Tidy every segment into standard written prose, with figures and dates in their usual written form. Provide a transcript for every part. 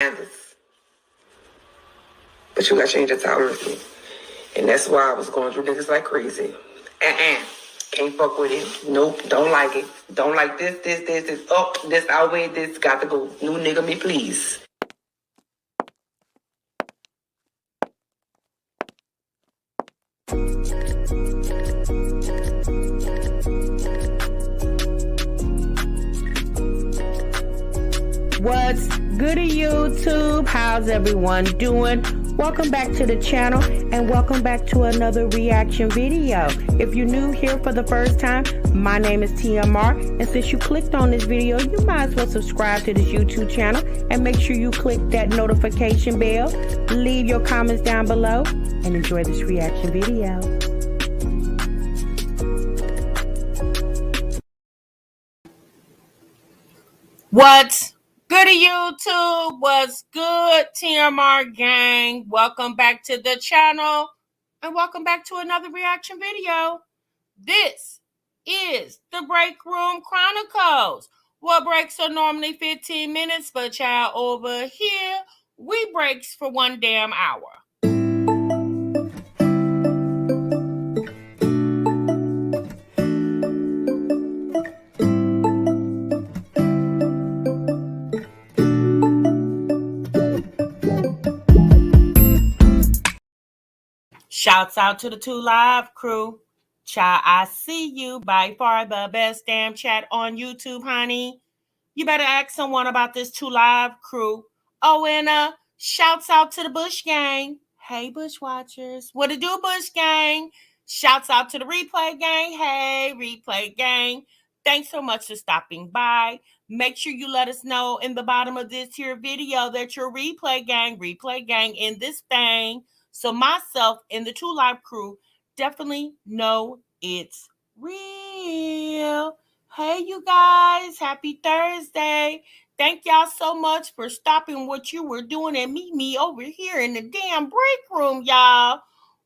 Candace. But you got to change your tolerance. And that's why I was going through niggas like crazy. Can't fuck with it. Nope, don't like it. Don't like this. Oh, this outweigh this. Got to go. New nigga me, please. What's good, YouTube? How's everyone doing? Welcome back to the channel and welcome back to another reaction video. If you're new here for the first time, my name is TMR, and since you clicked on this video, you might as well subscribe to this YouTube channel and make sure you click that notification bell. Leave your comments down below and enjoy this reaction video. What's good, YouTube? What's good, TMR gang? Welcome back to the channel and welcome back to another reaction video. This is the Break Room Chronicles. What breaks are normally 15 minutes, but child, over here, we breaks for 1 damn hour. Shouts out to the 2 Live crew. Child, I see you. By far the best damn chat on YouTube, honey. You better ask someone about this 2 Live crew. Oh, and shouts out to the Bush Gang. Hey, Bush Watchers. What it do, Bush Gang? Shouts out to the Replay Gang. Hey, Replay Gang. Thanks so much for stopping by. Make sure you let us know in the bottom of this here video that you're Replay Gang in this thing. So myself and the 2 Live crew definitely know it's real. Hey, you guys. Happy Thursday. Thank y'all so much for stopping what you were doing and meet me over here in the damn break room, y'all.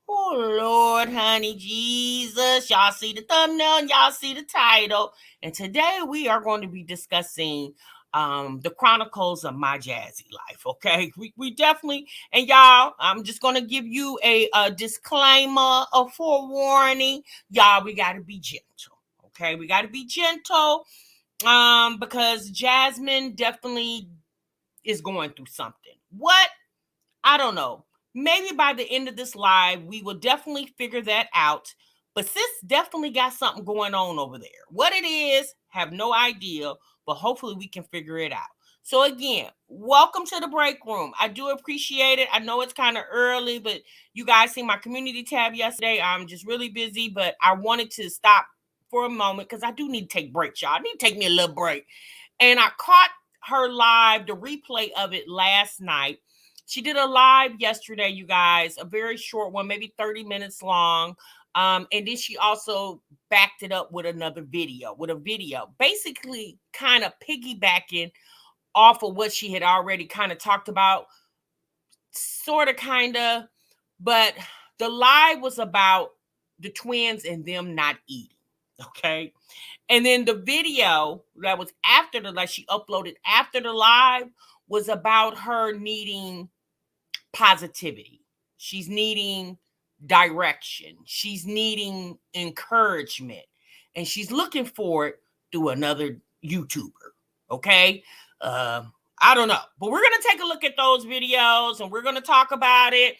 Oh, Lord, honey, Jesus. Y'all see the thumbnail and y'all see the title. And today we are going to be discussing the chronicles of my Jazzy life, okay? We definitely, and y'all, I'm just going to give you a disclaimer, a forewarning. Y'all, we got to be gentle, okay? We got to be gentle because Jasmine definitely is going through something. What? I don't know. Maybe by the end of this live, we will definitely figure that out. But sis definitely got something going on over there. What it is, have no idea, but hopefully we can figure it out. So again, welcome to the break room. I do appreciate it. I know it's kind of early, but you guys see my community tab yesterday. I'm just really busy, but I wanted to stop for a moment because I do need to take breaks, y'all. I need to take me a little break. And I caught her live, the replay of it last night. She did a live yesterday, you guys, a very short one, maybe 30 minutes long. And then she also backed it up with another video, basically kind of piggybacking off of what she had already kind of talked about, sort of, kind of. But the live was about the twins and them not eating, okay? And then the video that was after the, like, she uploaded after the live was about her needing positivity. She's needing direction. She's needing encouragement. And she's looking for it through another YouTuber. Okay? I don't know. But we're going to take a look at those videos and we're going to talk about it.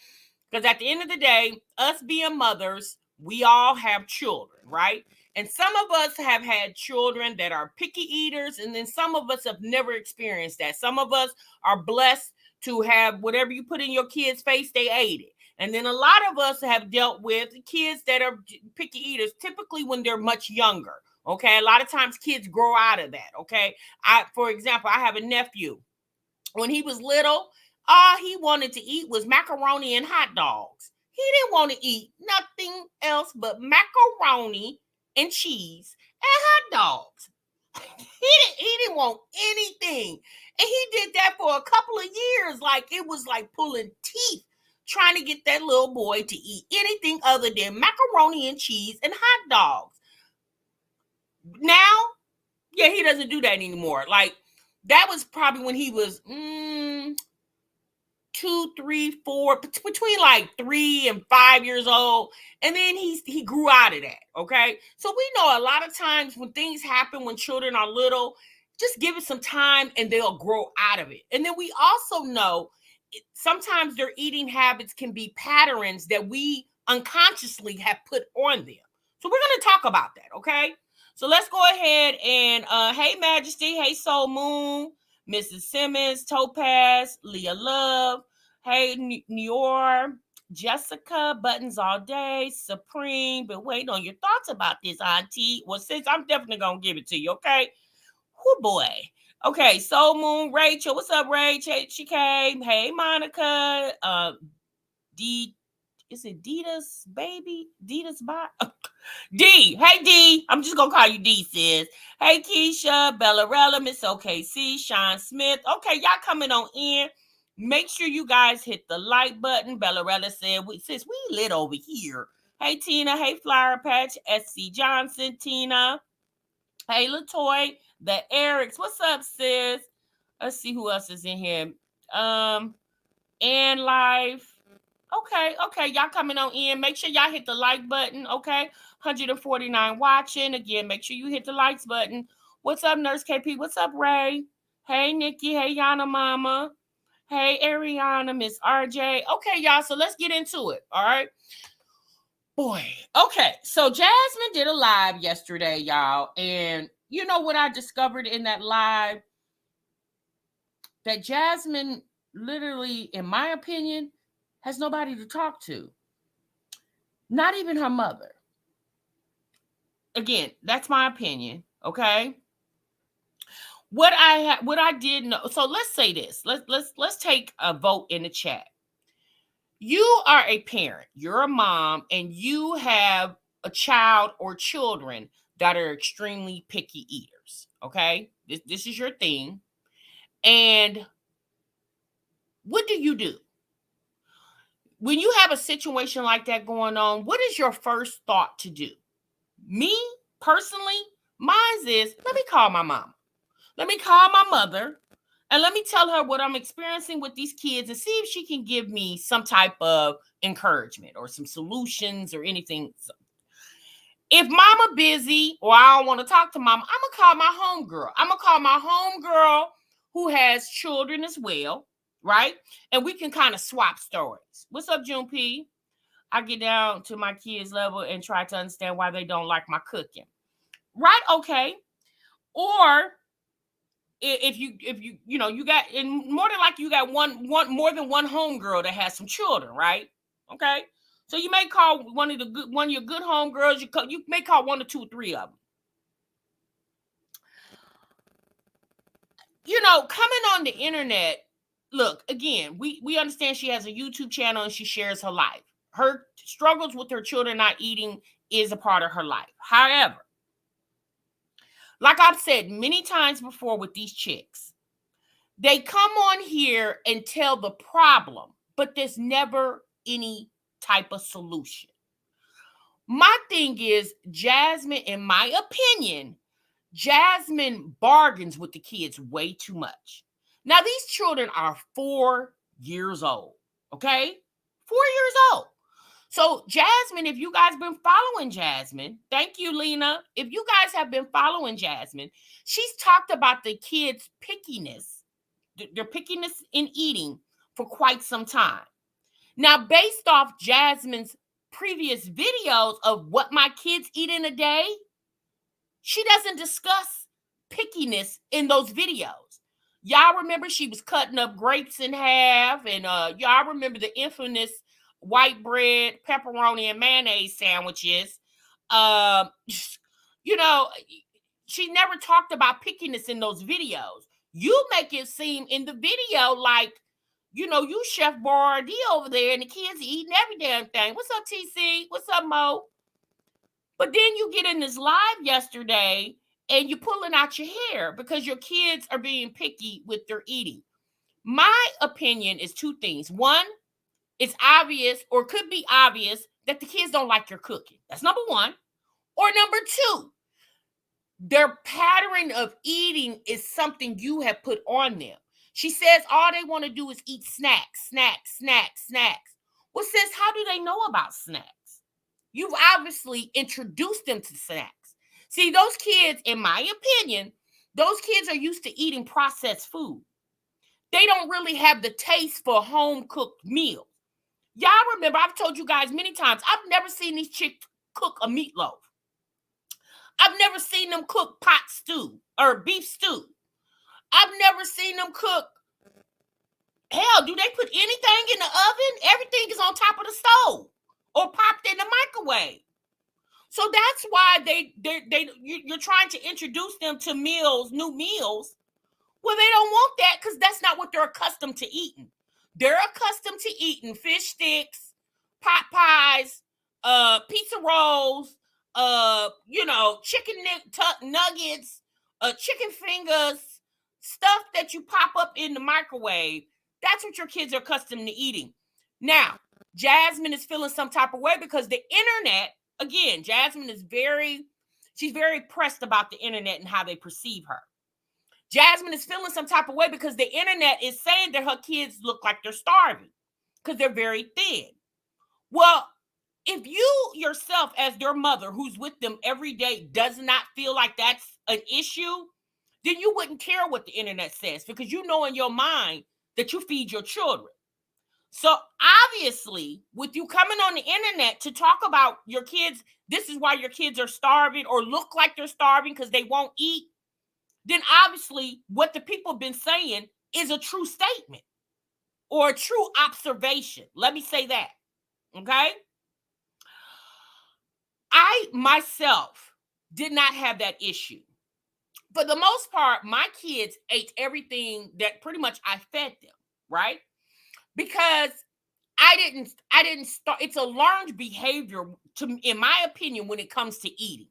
Because at the end of the day, us being mothers, we all have children, right? And some of us have had children that are picky eaters. And then some of us have never experienced that. Some of us are blessed to have whatever you put in your kids' face, they ate it. And then a lot of us have dealt with kids that are picky eaters, typically when they're much younger. Okay. A lot of times kids grow out of that. Okay. For example, I have a nephew. When he was little, all he wanted to eat was macaroni and hot dogs. He didn't want to eat nothing else but macaroni and cheese and hot dogs. He didn't want anything. And he did that for a couple of years. Like, it was like pulling teeth trying to get that little boy to eat anything other than macaroni and cheese and hot dogs. Now, yeah, he doesn't do that anymore. Like, that was probably when he was 2, 3, 4, between like 3 and 5 years old. And then he grew out of that. Okay. So we know a lot of times when things happen when children are little, just give it some time and they'll grow out of it. And then we also know sometimes their eating habits can be patterns that we unconsciously have put on them. So we're going to talk about that. Okay. So let's go ahead and hey Majesty, hey Soul Moon, Mrs. Simmons, Topaz, Leah Love, hey Nior, Jessica, Buttons All Day, Supreme, been waiting on your thoughts about this, Auntie. Well, sis, I'm definitely gonna give it to you, okay? Oh boy. Okay, Soul Moon, Rachel, what's up, Rachel? She came. Hey, Monica, is it Dita's baby? Dita's bot? D. Hey, D. I'm just going to call you D, sis. Hey, Keisha, Bellarella, Miss OKC, Sean Smith. Okay, y'all coming on in. Make sure you guys hit the like button. Bellarella said, sis, we lit over here. Hey, Tina. Hey, Flower Patch. SC Johnson, Tina. Hey, Latoy. The Erics. What's up, sis? Let's see who else is in here. And Life. Okay, y'all coming on in. Make sure y'all hit the like button, okay? 149 watching. Again, make sure you hit the likes button. What's up, Nurse KP? What's up, Ray? Hey, Nikki. Hey, Yana Mama. Hey, Ariana, Miss RJ. Okay, y'all, so let's get into it, all right? Boy, okay, so Jasmine did a live yesterday, y'all, and you know what I discovered in that live? That Jasmine literally, in my opinion, has nobody to talk to. Not even her mother. Again, that's my opinion, okay? What I did know, so let's say this. Let's take a vote in the chat. You are a parent, you're a mom, and you have a child or children that are extremely picky eaters, okay? This is your thing. And what do you do? When you have a situation like that going on, what is your first thought to do? Me, personally, mine is, let me call my mom. Let me call my mother and let me tell her what I'm experiencing with these kids and see if she can give me some type of encouragement or some solutions or anything. If mama busy or I don't want to talk to mama, I'm going to call my homegirl. I'm going to call my homegirl who has children as well, right? And we can kind of swap stories. What's up, June P? I get down to my kids' level and try to understand why they don't like my cooking. Right? Okay. Or if you you got, and more than likely you got one more than one homegirl that has some children, right? Okay. So you may call one of your good homegirls. You may call 1 or 2 or 3 of them. You know, coming on the internet, look, again, we understand she has a YouTube channel and she shares her life. Her struggles with her children not eating is a part of her life. However, like I've said many times before with these chicks, they come on here and tell the problem, but there's never any type of solution. My thing is, Jasmine, in my opinion, Jasmine bargains with the kids way too much. Now, these children are 4 years old, okay? 4 years old. So, Jasmine, if you guys been following Jasmine, thank you, Lena. If you guys have been following Jasmine, she's talked about the kids' pickiness, their pickiness in eating for quite some time. Now, based off Jasmine's previous videos of what my kids eat in a day, she doesn't discuss pickiness in those videos. Y'all remember she was cutting up grapes in half, and y'all remember the infamous white bread, pepperoni, and mayonnaise sandwiches. You know, she never talked about pickiness in those videos. You make it seem in the video like, you know, you Chef Boyardee over there and the kids eating every damn thing. What's up, TC? What's up, Mo? But then you get in this live yesterday and you're pulling out your hair because your kids are being picky with their eating. My opinion is 2 things. One, it's obvious or could be obvious that the kids don't like your cooking. That's number 1. Or number 2, their pattern of eating is something you have put on them. She says all they want to do is eat snacks. Well, sis, how do they know about snacks? You've obviously introduced them to snacks. See, those kids, in my opinion, those kids are used to eating processed food. They don't really have the taste for home-cooked meals. Y'all remember, I've told you guys many times, I've never seen these chicks cook a meatloaf. I've never seen them cook pot stew or beef stew. I've never seen them cook. Hell, do they put anything in the oven? Everything is on top of the stove or popped in the microwave. So that's why you're trying to introduce them to meals, new meals. Well, they don't want that because that's not what they're accustomed to eating. They're accustomed to eating fish sticks, pot pies, pizza rolls, chicken nuggets, chicken fingers, stuff that you pop up in the microwave. That's what your kids are accustomed to eating. Now, Jasmine is feeling some type of way because the internet, again, Jasmine is she's very pressed about the internet and how they perceive her. Jasmine is feeling some type of way because the internet is saying that her kids look like they're starving because they're very thin. Well, if you yourself as their mother who's with them every day does not feel like that's an issue, then you wouldn't care what the internet says because you know in your mind that you feed your children. So obviously, with you coming on the internet to talk about your kids, this is why your kids are starving or look like they're starving because they won't eat, then obviously what the people have been saying is a true statement or a true observation. Let me say that, okay? I myself did not have that issue. For the most part, my kids ate everything that pretty much I fed them, right? Because I didn't start. It's a learned behavior, in my opinion, when it comes to eating,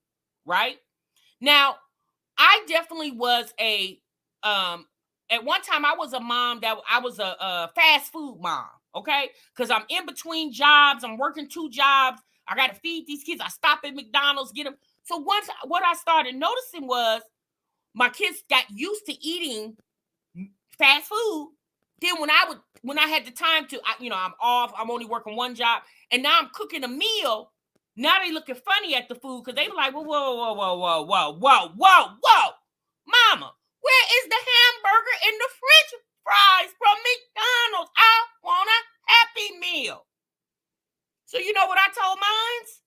right? Now, I definitely was at one time I was a mom that I was a fast food mom, okay? Because I'm in between jobs, I'm working 2 jobs, I got to feed these kids. I stop at McDonald's, get them. So once what I started noticing was my kids got used to eating fast food. Then when I had the time to, I'm off, I'm only working 1 job, and now I'm cooking a meal. Now they looking funny at the food because they were like, whoa, mama, where is the hamburger and the French fries from McDonald's? I want a Happy Meal. So you know what I told mines?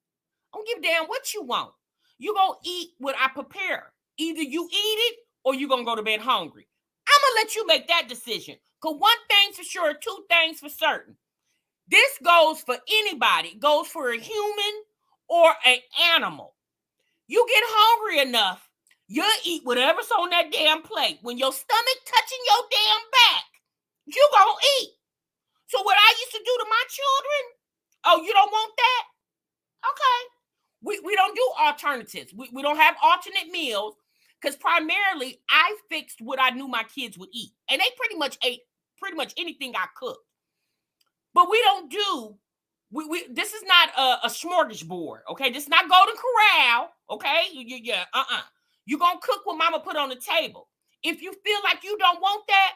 I don't give a damn what you want. You're going to eat what I prepare. Either you eat it or you're going to go to bed hungry. I'm going to let you make that decision. Because 1 thing's for sure, 2 things for certain. This goes for anybody. It goes for a human or an animal. You get hungry enough, you'll eat whatever's on that damn plate. When your stomach touching your damn back, you gonna eat. So what I used to do to my children, oh, you don't want that? Okay. We don't do alternatives. We don't have alternate meals because primarily I fixed what I knew my kids would eat. And they pretty much ate pretty much anything I cooked. But we don't do, this is not a smorgasbord, okay? This is not Golden Corral, okay? You're going to cook what mama put on the table. If you feel like you don't want that,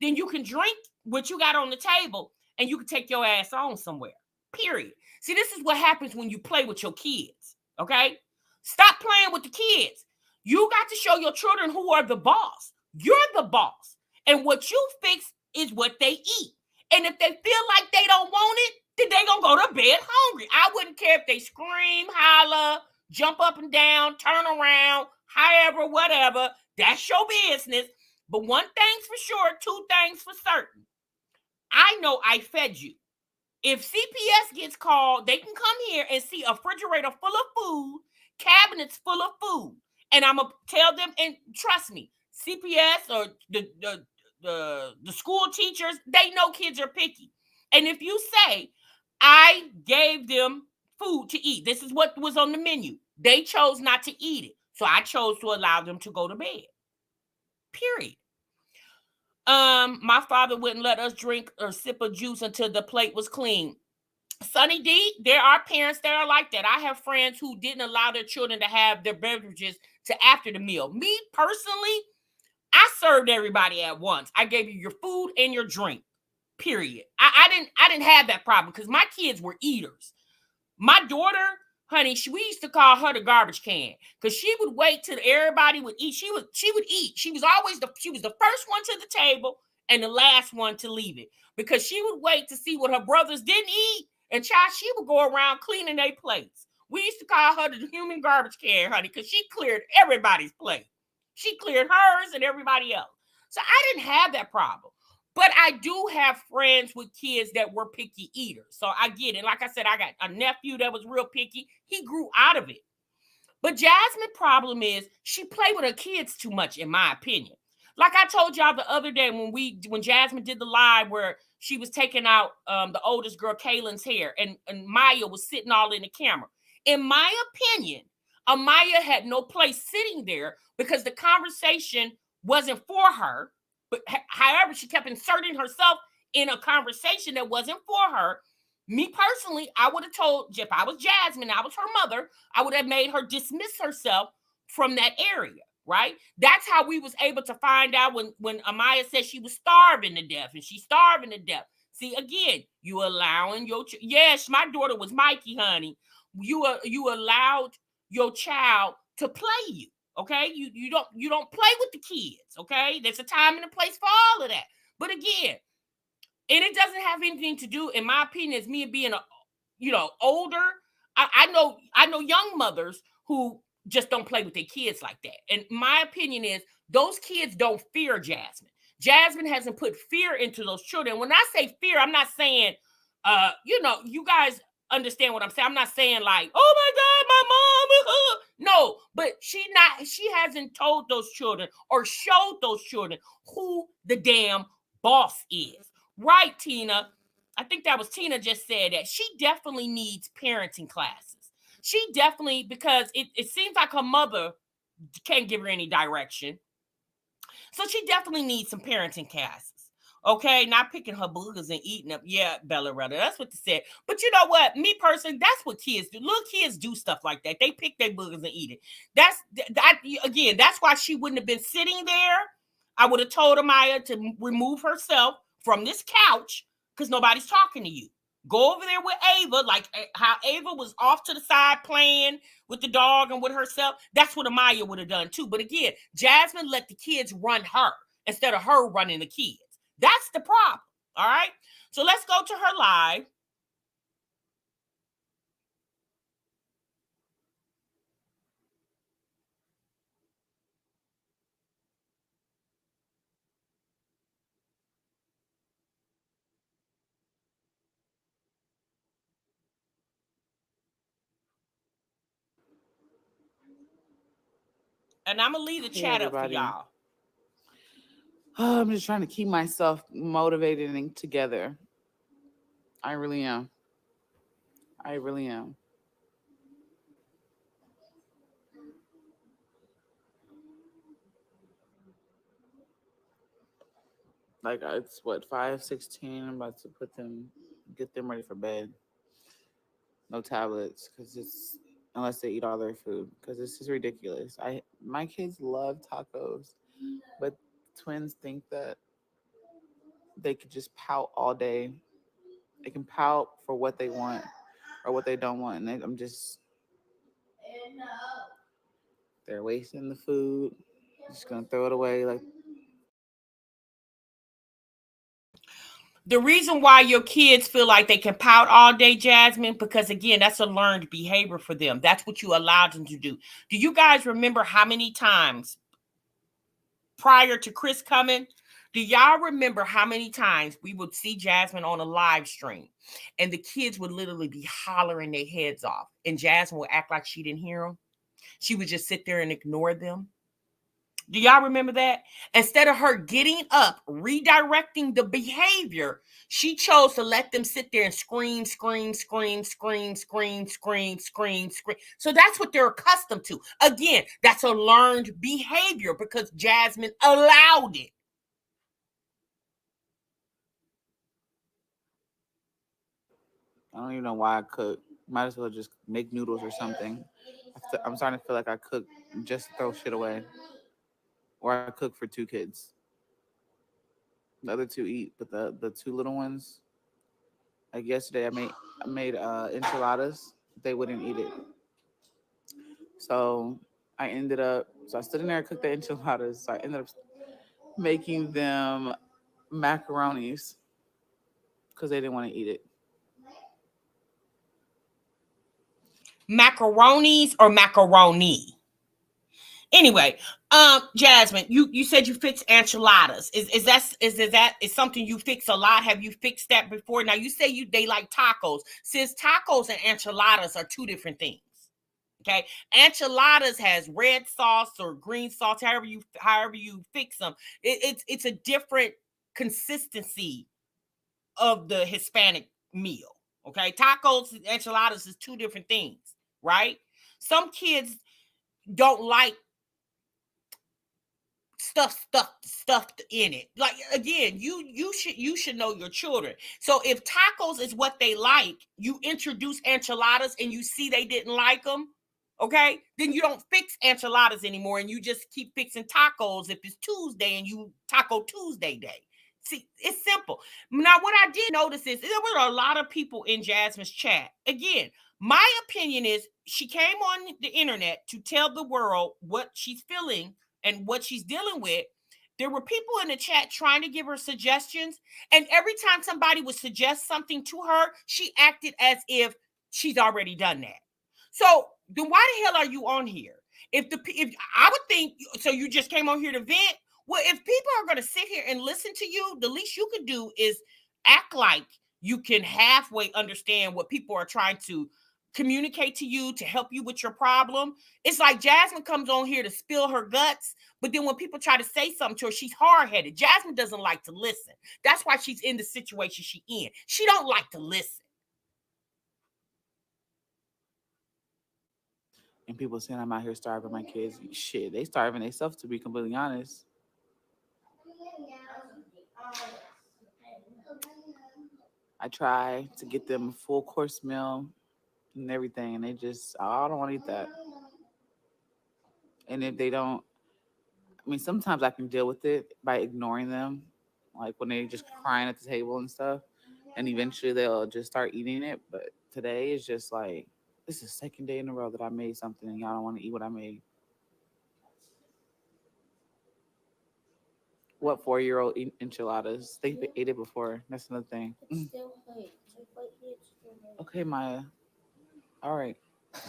then you can drink what you got on the table and you can take your ass on somewhere, period. See, this is what happens when you play with your kids, okay? Stop playing with the kids. You got to show your children who are the boss. You're the boss. And what you fix is what they eat. And if they feel like they don't want it, then they gonna go to bed hungry. I wouldn't care if they scream, holler, jump up and down, turn around, however, whatever. That's your business. But 1 thing's for sure, 2 things for certain. I know I fed you. If CPS gets called, they can come here and see a refrigerator full of food, cabinets full of food. And I'm going to tell them, and trust me, CPS or the school teachers, they know kids are picky. And if you say, I gave them food to eat, this is what was on the menu, they chose not to eat it. So I chose to allow them to go to bed. Period. My father wouldn't let us drink or sip of juice until the plate was clean. Sunny D, there are parents that are like that. I have friends who didn't allow their children to have their beverages to after the meal. Me personally, I served everybody at once. I gave you your food and your drink. Period. I didn't have that problem because my kids were eaters. My daughter, honey, we used to call her the garbage can because she would wait till everybody would eat. She would eat. She was the first one to the table and the last one to leave it because she would wait to see what her brothers didn't eat, and child, she would go around cleaning their plates. We used to call her the human garbage can, honey, because she cleared everybody's plate. She cleared hers and everybody else. So I didn't have that problem. But I do have friends with kids that were picky eaters. So I get it. Like I said, I got a nephew that was real picky. He grew out of it. But Jasmine's problem is she played with her kids too much, in my opinion. Like I told y'all the other day when Jasmine did the live where she was taking out the oldest girl, Kayla's hair, and Maya was sitting all in the camera. In my opinion, Amaya had no place sitting there because the conversation wasn't for her. But however, she kept inserting herself in a conversation that wasn't for her. Me personally, I would have told, if I was Jasmine, I was her mother, I would have made her dismiss herself from that area, right? That's how we was able to find out when Amaya said she was starving to death, and she's starving to death. See, again, you allowing your, yes, my daughter was Mikey, honey. You allowed your child to play you. Okay, you don't play with the kids. Okay, there's a time and a place for all of that. But again, and it doesn't have anything to do, in my opinion, as me being older. I know young mothers who just don't play with their kids like that. And my opinion is those kids don't fear Jasmine. Jasmine hasn't put fear into those children. When I say fear, I'm not saying, you guys understand what I'm saying. I'm not saying like, oh my God, my mom. No, but she hasn't told those children or showed those children who the damn boss is. Right, Tina? I think that was Tina just said that. She definitely needs parenting classes. She definitely, because it seems like her mother can't give her any direction. So she definitely needs some parenting classes. Okay, not picking her boogers and eating them. Yeah, Bella Rudder, that's what they said. But you know what? Me personally, that's what kids do. Little kids do stuff like that. They pick their boogers and eat it. That's why she wouldn't have been sitting there. I would have told Amaya to remove herself from this couch because nobody's talking to you. Go over there with Ava, like how Ava was off to the side playing with the dog and with herself. That's what Amaya would have done too. But again, Jasmine let the kids run her instead of her running the kids. That's the problem. All right. So let's go to her live. And I'm going to leave the chat up for y'all. Oh, I'm just trying to keep myself motivated and together. I really am. I really am. Like it's what 5:16. I'm about to get them ready for bed. No tablets because it's unless they eat all their food because this is ridiculous. My kids love tacos, but twins think that they could just pout all day. They can pout for what they want or what they don't want, and I'm just they're wasting the food. Just gonna throw it away like. The reason why your kids feel like they can pout all day, Jasmine, because again, that's a learned behavior for them. That's what you allowed them to do. Do you guys remember how many times prior to Chris coming? Do y'all remember how many times we would see Jasmine on a live stream and the kids would literally be hollering their heads off and Jasmine would act like she didn't hear them? She would just sit there and ignore them. Do y'all remember that? Instead of her getting up, redirecting the behavior, she chose to let them sit there and scream, scream, scream, scream, scream, scream, scream, scream. So that's what they're accustomed to. Again, that's a learned behavior because Jasmine allowed it. I don't even know why I cook. Might as well just make noodles or something. I'm starting to feel like I cook just to throw shit away. or I cook for 2 kids. The other 2 eat, but the 2 little ones, like yesterday, I made enchiladas. They wouldn't eat it, so I stood in there and cooked the enchiladas. So I ended up making them macaronis because they didn't want to eat it. Macaronis or macaroni? Anyway, Jasmine, you said you fix enchiladas. Is that something you fix a lot? Have you fixed that before? Now you say they like tacos. Since tacos and enchiladas are 2 different things. Okay, enchiladas has red sauce or green sauce, however you fix them. It's a different consistency of the Hispanic meal. Okay, tacos, enchiladas is 2 different things, right? Some kids don't like stuffed in it. Like, again, you should know your children. So if tacos is what they like, you introduce enchiladas and you see they didn't like them, okay, then you don't fix enchiladas anymore and you just keep fixing tacos if it's Tuesday and you Taco Tuesday day. See, it's simple. Now, what I did notice is there were a lot of people in Jasmine's chat. Again, my opinion is she came on the internet to tell the world what she's feeling and what she's dealing with. There were people in the chat trying to give her suggestions, and every time somebody would suggest something to her, she acted as if she's already done that. So then why the hell are you on here? If I would think so, you just came on here to vent. Well, if people are going to sit here and listen to you, the least you can do is act like you can halfway understand what people are trying to communicate to you to help you with your problem. It's like Jasmine comes on here to spill her guts, but then when people try to say something to her, she's hard-headed. Jasmine doesn't like to listen. That's why she's in the situation she's in. She don't like to listen. And people saying I'm out here starving my kids. Shit, they starving themselves, to be completely honest. I try to get them a full course meal and everything, and they just, oh, I don't want to eat that. And if they don't, I mean, sometimes I can deal with it by ignoring them, like when they just crying at the table and stuff, and eventually they'll just start eating it. But today is just like, this is the 2nd day in a row that I made something and y'all don't want to eat what I made. What 4-year-old eat enchiladas? They ate it before. That's another thing. Okay, Maya. All right.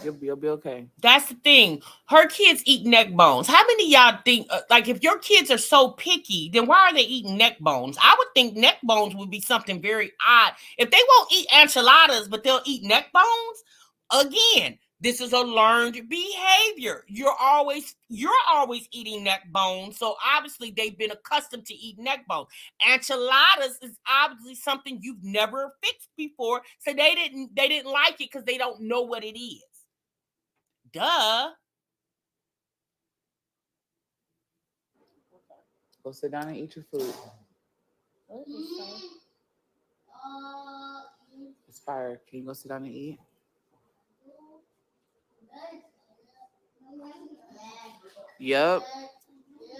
You'll be okay. That's the thing. Her kids eat neck bones. How many of y'all think, like, if your kids are so picky, then why are they eating neck bones? I would think neck bones would be something very odd. If they won't eat enchiladas, but they'll eat neck bones, again, this is a learned behavior. You're always eating neck bones, so obviously they've been accustomed to eat neck bones. Enchiladas is obviously something you've never fixed before, so they didn't like it because they don't know what it is. Duh. Go sit down and eat your food. It's fire. Can you go sit down and eat? Yep.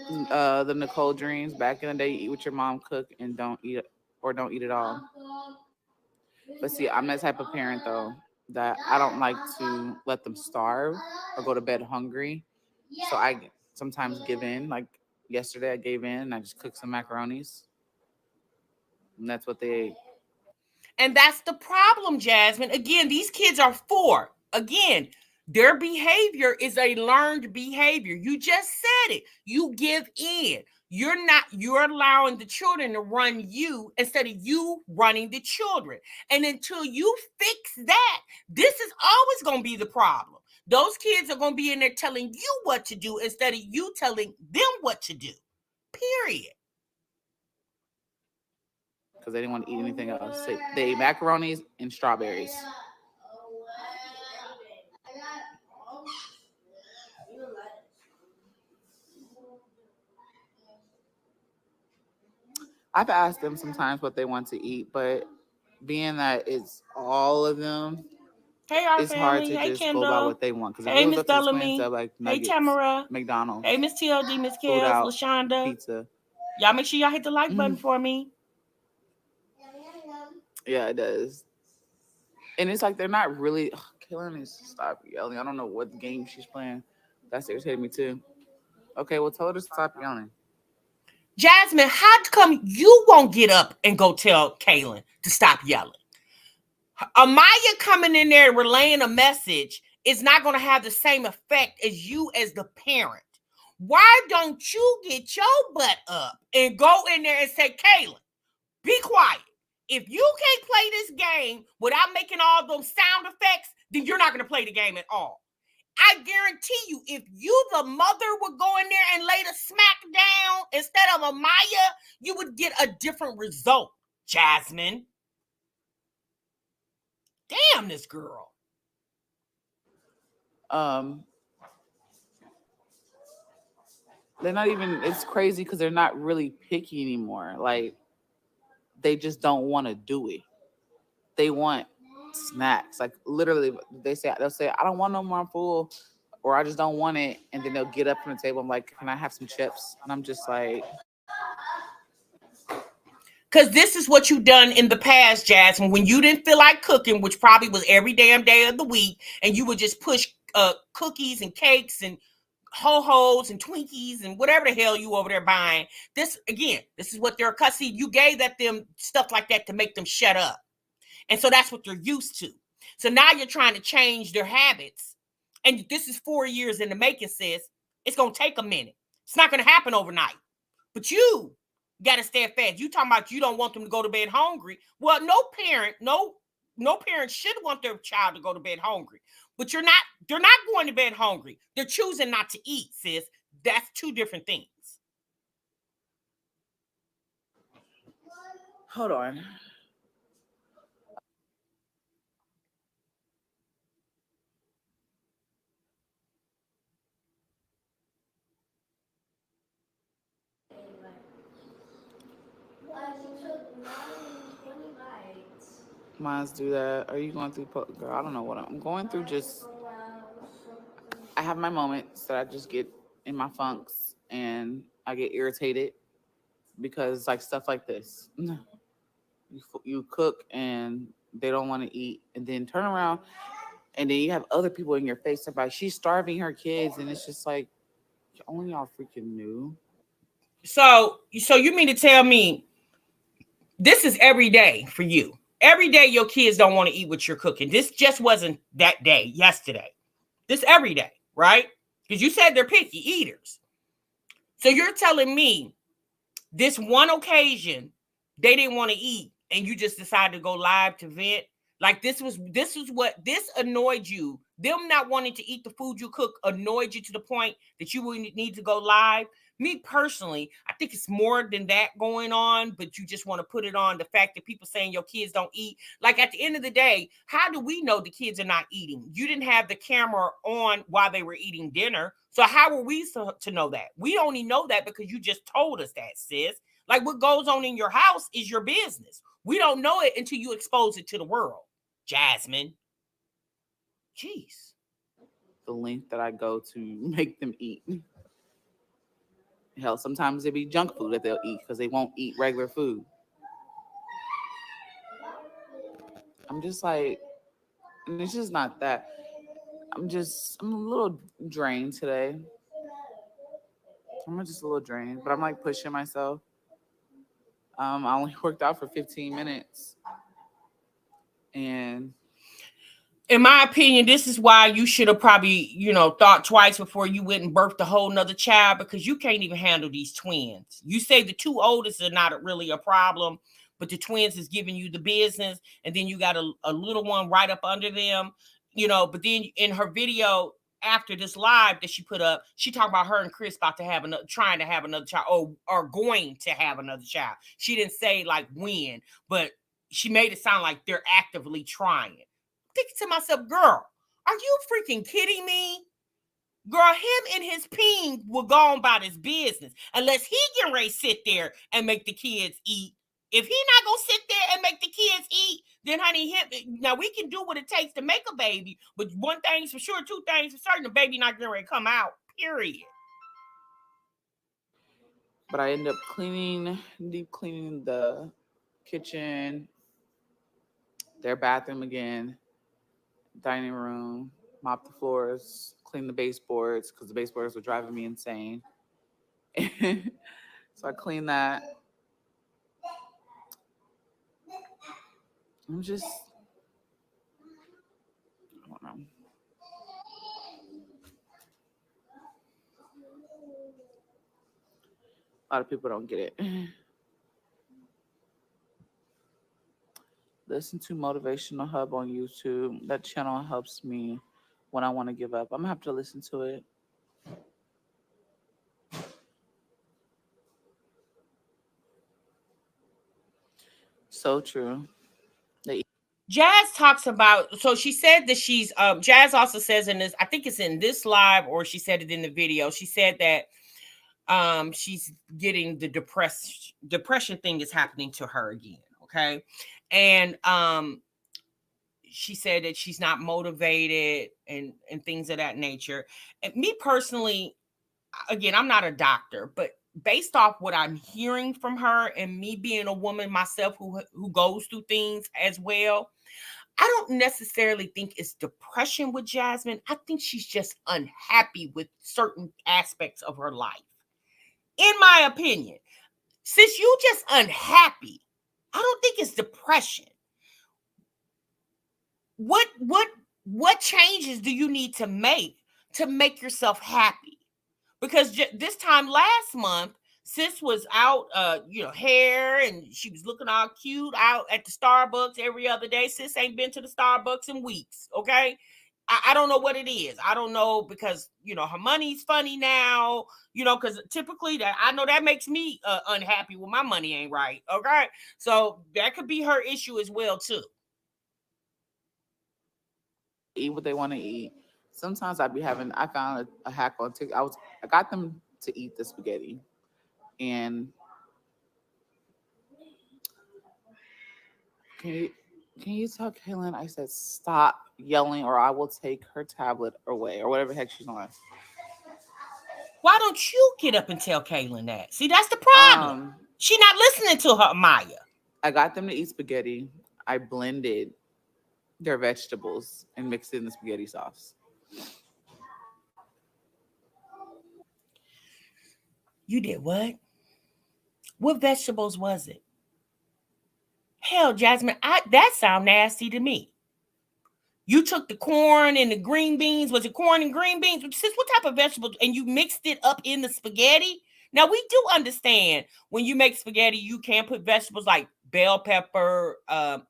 The Nicole dreams back in the day, you eat what your mom cooked and don't eat it all. But see, I'm that type of parent though that I don't like to let them starve or go to bed hungry. So I sometimes give in. Like yesterday, I gave in and I just cooked some macaronis, and that's what they ate. And that's the problem, Jasmine. Again, these kids are 4. Again, their behavior is a learned behavior. You just said it. You give in. You're allowing the children to run you instead of you running the children. And until you fix that, this is always going to be the problem. Those kids are going to be in there telling you what to do instead of you telling them what to do. Period. Because they didn't want to eat anything else. They ate macaronis and strawberries. I've asked them sometimes what they want to eat, but being that it's all of them, Hey, our it's family. hard to Hey, just Kendall. go by what they want. Because if Hey, it was Miss up to the twins, Bellamy. they're like Hey, nuggets, Tamara. McDonald's. Hey, Miss TLD, Miss Food Kels, out, LaShonda. pizza. Y'all make sure y'all hit the like button for me. Yeah, it does. And it's like they're not really. Ugh, Kayla needs to stop yelling. I don't know what game she's playing. That's irritating me too. Okay, well, tell her to stop yelling. Jasmine, how come you won't get up and go tell Kaylin to stop yelling? Amaya coming in there relaying a message is not going to have the same effect as you as the parent. Why don't you get your butt up and go in there and say, Kaylin, be quiet. If you can't play this game without making all those sound effects, then you're not going to play the game at all. I guarantee you, if you, the mother, would go in there and lay the smack down instead of Amaya, you would get a different result, Jasmine. Damn, this girl. They're not even. It's crazy because they're not really picky anymore. Like they just don't want to do it. They want snacks. Like literally, they'll say, "I don't want no more, I'm full," or "I just don't want it," and then they'll get up from the table. I'm like, "Can I have some chips?" And I'm just like, because this is what you done in the past, Jasmine, when you didn't feel like cooking, which probably was every damn day of the week, and you would just push cookies and cakes and ho-hos and Twinkies and whatever the hell you over there buying. This, again, this is what they're accustomed. You gave them stuff like that to make them shut up. And so that's what they're used to. So now you're trying to change their habits. And this is 4 years in the making, sis. It's going to take a minute. It's not going to happen overnight. But you got to stay fast. You talking about you don't want them to go to bed hungry. Well, no parent should want their child to go to bed hungry. But they're not going to bed hungry. They're choosing not to eat, sis. That's two different things. hold on. Mine's do that. Are you going through, girl? I don't know what I'm going through. Just I have my moments that I just get in my funks and I get irritated because like stuff like this. You cook and they don't want to eat, and then turn around and then you have other people in your face about she's starving her kids, and it's just like only y'all freaking knew. So you mean to tell me this is every day for you? Every day your kids don't want to eat what you're cooking. This just wasn't that day, yesterday. This every day, right? Because you said they're picky eaters. So you're telling me this one occasion they didn't want to eat and you just decided to go live to vent? Like this annoyed you. Them not wanting to eat the food you cook annoyed you to the point that you would need to go live. Me personally, I think it's more than that going on, but you just want to put it on the fact that people saying your kids don't eat. Like at the end of the day, how do we know the kids are not eating? You didn't have the camera on while they were eating dinner. So how were we to know that? We only know that because you just told us that, sis. Like what goes on in your house is your business. We don't know it until you expose it to the world. Jasmine. Jeez. The length that I go to make them eat. Hell, sometimes it be junk food that they'll eat because they won't eat regular food. I'm just like, and it's just not that. I'm a little drained today. I'm just a little drained, but I'm like pushing myself. I only worked out for 15 minutes. And in my opinion, this is why you should have probably, thought twice before you went and birthed a whole nother child, because you can't even handle these twins. You say the two oldest are not really a problem, but the twins is giving you the business, and then you got a little one right up under them, but then in her video after this live that she put up, she talked about her and Chris about to have trying to have another child, or going to have another child. She didn't say like when, but she made it sound like they're actively trying. Thinking to myself, girl, are you freaking kidding me? Girl, him and his peen will go on about his business unless he can ready sit there and make the kids eat. If he not gonna sit there and make the kids eat, then honey, now we can do what it takes to make a baby, but one thing's for sure, two things for certain, the baby not going to come out, period. But I end up deep cleaning the kitchen, their bathroom again, dining room, mop the floors, clean the baseboards because the baseboards were driving me insane. So I cleaned that. I don't know. A lot of people don't get it. Listen to Motivational Hub on YouTube. That channel helps me when I want to give up. I'm gonna have to listen to it. So true. Jazz talks about, so she said that she's Jazz also says in this, I think it's in this live or she said it in the video. She said that she's getting the depression thing is happening to her again. Okay. And she said that she's not motivated and things of that nature. And me personally, again, I'm not a doctor, but based off what I'm hearing from her and me being a woman myself who goes through things as well, I don't necessarily think it's depression with Jasmine. I think she's just unhappy with certain aspects of her life. In my opinion, since you just unhappy, I don't think it's depression. What changes do you need to make yourself happy? Because this time last month, sis was out, hair, and she was looking all cute out at the Starbucks every other day. Sis ain't been to the Starbucks in weeks. Okay. I don't know what it is. I don't know because, her money's funny now, because typically that I know that makes me unhappy when my money ain't right. Okay. So that could be her issue as well, too. Eat what they want to eat. Sometimes I found a hack on TikTok. I got them to eat the spaghetti. And can you tell Kaylin I said stop yelling or I will take her tablet away or whatever the heck she's on. Why don't you get up and tell Kaylin that? See, that's the problem. She not listening to her Maya. I got them to eat spaghetti. I blended their vegetables and mixed it in the spaghetti sauce. You did what? What vegetables was it? Hell, Jasmine, that sound nasty to me. You took the corn and the green beans. Was it corn and green beans? Sis, what type of vegetables? And you mixed it up in the spaghetti? Now, we do understand when you make spaghetti, you can put vegetables like bell pepper,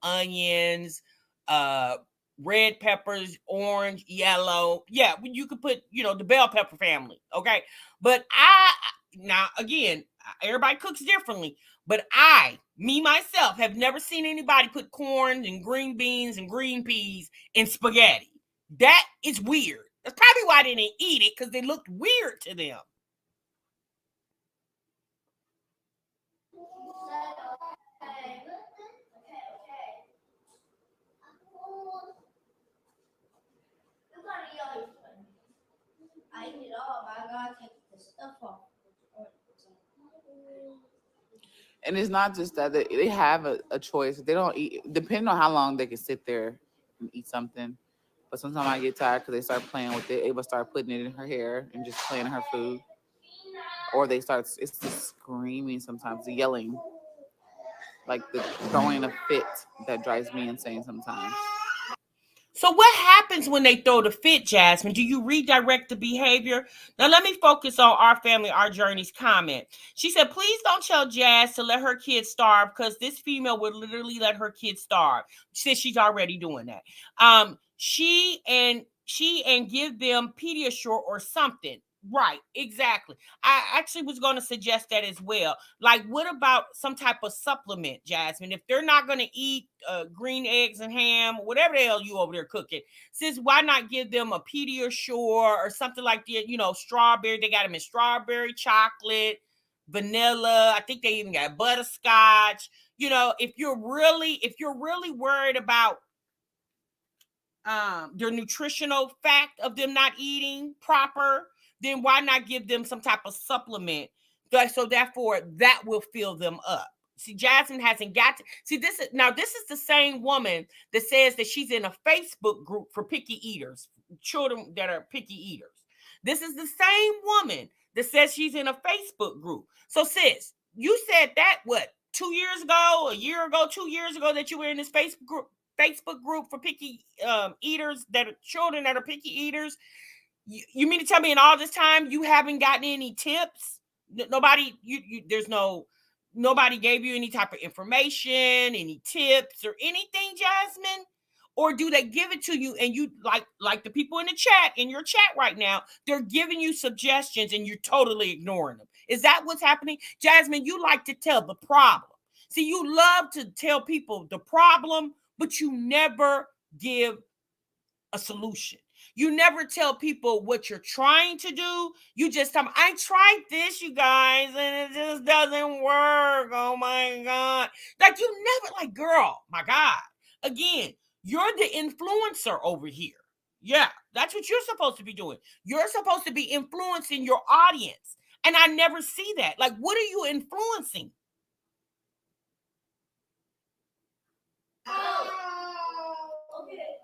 onions, red peppers, orange, yellow. Yeah, you could put, the bell pepper family. Okay. But now, again, everybody cooks differently. But me myself, have never seen anybody put corn and green beans and green peas in spaghetti. That is weird. That's probably why they didn't eat it, because they looked weird to them. I eat it all, but I gotta take the stuff off. And it's not just that they have a choice. They don't eat, depending on how long they can sit there and eat something. But sometimes I get tired because they start playing with it. Ava start putting it in her hair and just playing her food. Or it's the screaming sometimes, the yelling. Like the throwing a fit that drives me insane sometimes. So what happens when they throw the fit, Jasmine? Do you redirect the behavior? Now, let me focus on Our Family, Our Journey's comment. She said, please don't tell Jazz to let her kids starve because this female would literally let her kids starve. She said she's already doing that. She and give them Pediasure or something. Right, exactly. I actually was going to suggest that as well. Like, what about some type of supplement, Jasmine? If they're not going to eat green eggs and ham, whatever the hell you over there cooking, sis, why not give them a Pediasure or something like that? Strawberry. They got them in strawberry, chocolate, vanilla. I think they even got butterscotch. You know, if you're really worried about their nutritional fact of them not eating proper, then why not give them some type of supplement? So therefore, that will fill them up. See, Jasmine hasn't got to see this. This is the same woman that says that she's in a Facebook group for picky eaters, children that are picky eaters. This is the same woman that says she's in a Facebook group. So, sis, you said that what, 2 years ago, a year ago, 2 years ago, that you were in this Facebook group for picky eaters, that are children that are picky eaters. You mean to tell me in all this time you haven't gotten any tips? Nobody nobody gave you any type of information, any tips or anything, Jasmine? Or do they give it to you and you like the people in the chat, in your chat right now, they're giving you suggestions and you're totally ignoring them? Is that what's happening? Jasmine, you like to tell the problem. See, you love to tell people the problem, but you never give a solution. You never tell people what you're trying to do. You just tell them, I tried this, you guys, and it just doesn't work. Oh my God. Like, you never, like, girl, my God. Again, you're the influencer over here. Yeah, that's what you're supposed to be doing. You're supposed to be influencing your audience. And I never see that. Like, what are you influencing?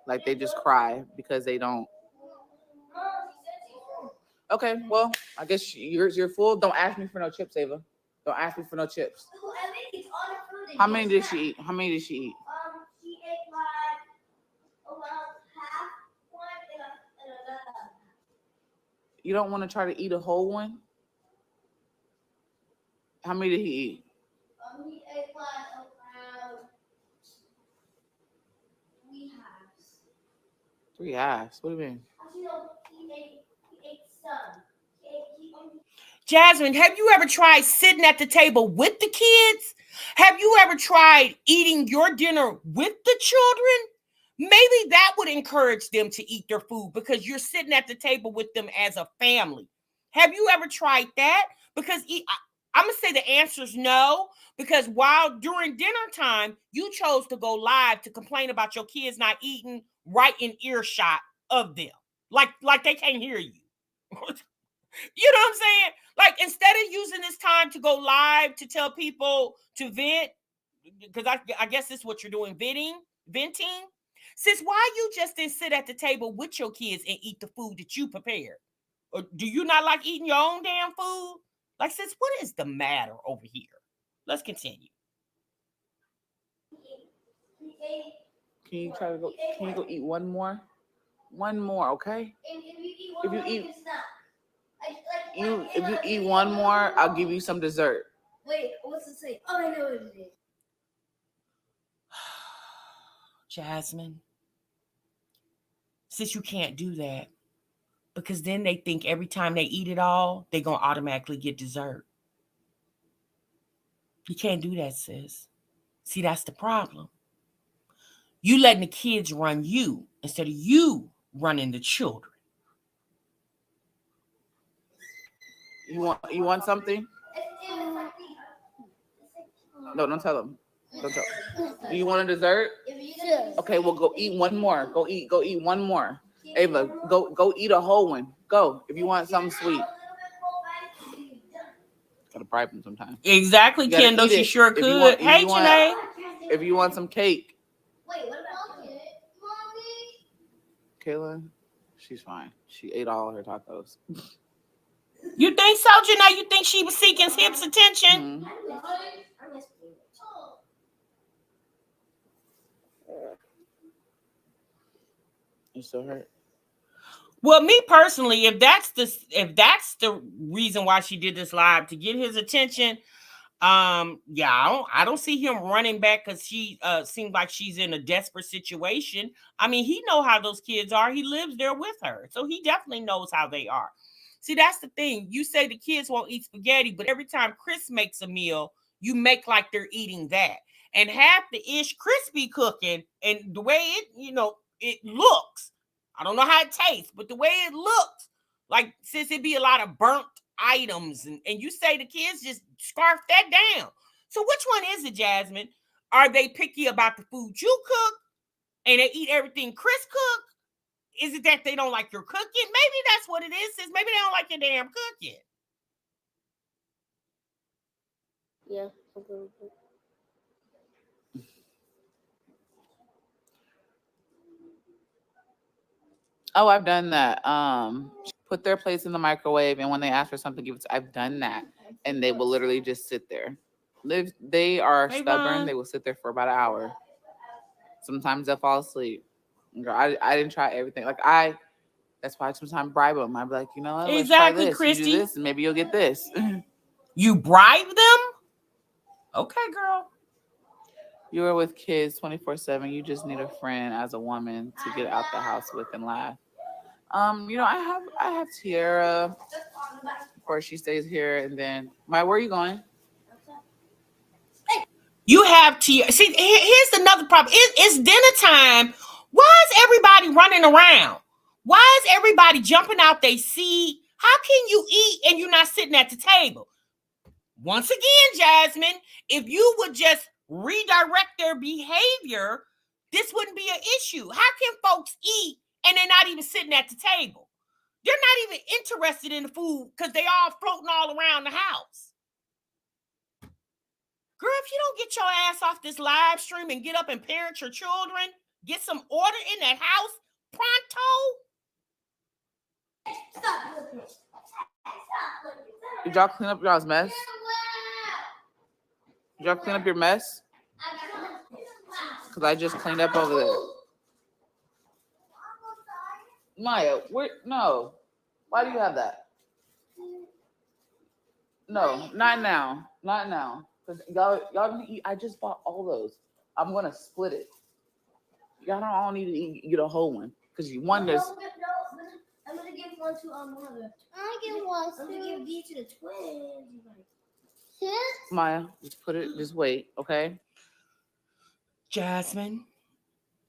Like they just cry because they don't. Okay, well, I guess you're full. Don't ask me for no chips, Ava. Don't ask me for no chips. How many did she eat? How many did she eat? She ate like around half one and another. You don't want to try to eat a whole one? How many did he eat? He ate like around 3 halves. 3 halves? What do you mean? Actually, no, he ate some. Jasmine, have you ever tried sitting at the table with the kids? Have you ever tried eating your dinner with the children? Maybe that would encourage them to eat their food because you're sitting at the table with them as a family. Have you ever tried that? Because I'm going to say the answer is no, because while during dinner time, you chose to go live to complain about your kids not eating right in earshot of them. Like they can't hear you. You know what I'm saying? Like, instead of using this time to go live to tell people to vent, because I guess this is what you're doing, venting. Sis, why you just didn't sit at the table with your kids and eat the food that you prepared? Or do you not like eating your own damn food? Like, sis, what is the matter over here? Let's continue. Can you go eat one more? One more, okay? If you eat one, If you eat one more, I'll give you some dessert. Wait, what's it say? Oh, I know what it is. Jasmine, sis, you can't do that, because then they think every time they eat it all, they're going to automatically get dessert. You can't do that, sis. See, that's the problem. You letting the kids run you instead of you running the children. You want something? No, don't tell them. Don't tell them. Do you want a dessert? Okay, well, go eat one more. Go eat one more. Ava, go eat a whole one. Go if you want something sweet. Gotta bribe them sometimes. Exactly, Kendall. She sure could. Hey, Janae. If you want some cake. Wait, what about it? Mommy? Kayla, she's fine. She ate all her tacos. You think so, Janae? You think she was seeking Hip's attention? Mm-hmm. You still hurt? Well, me personally, if that's the reason why she did this live, to get his attention, yeah, I don't see him running back because she seems like she's in a desperate situation. I mean, he know how those kids are. He lives there with her, so he definitely knows how they are. See, that's the thing. You say the kids won't eat spaghetti, but every time Chris makes a meal, you make like they're eating that. And half the ish Chris be cooking, and the way it looks, I don't know how it tastes, but the way it looks, like, since it be a lot of burnt items, and you say the kids just scarf that down. So which one is it, Jasmine? Are they picky about the food you cook and they eat everything Chris cook? Is it that they don't like your cooking? Maybe that's what it is. Maybe they don't like your damn cooking. Yeah. Oh, I've done that. Put their plates in the microwave, and when they ask for something, I've done that, and they will literally just sit there. They are stubborn. They will sit there for about an hour. Sometimes they'll fall asleep. Girl, I didn't try everything. That's why I sometimes bribe them. I'd be like, you know what? Let's try this. Christy. You do this, and maybe you'll get this. You bribe them? Okay, girl. You are with kids 24/7. You just need a friend as a woman to get out the house with and laugh. I have Tiara. Of course, she stays here, and then where are you going? You have Tiara. See, here's another problem. It's dinner time. Why is everybody running around? Why is everybody jumping out they seat? How can you eat and you're not sitting at the table? Once again, Jasmine, if you would just redirect their behavior, this wouldn't be an issue. How can folks eat and they're not even sitting at the table? They're not even interested in the food because they all floating all around the house. Girl, if you don't get your ass off this live stream and get up and parent your children, get some order in that house pronto. Did y'all clean up y'all's mess? Did y'all clean up your mess? Because I just cleaned up over there. Maya, no. Why do you have that? No, not now. Not now. Because y'all need to eat. I just bought all those. I'm going to split it. Y'all don't all need to eat a whole one. Because one there's... I'm gonna give one to mother. I give one. I'm gonna give these to the twins. Maya, just wait, okay? Jasmine,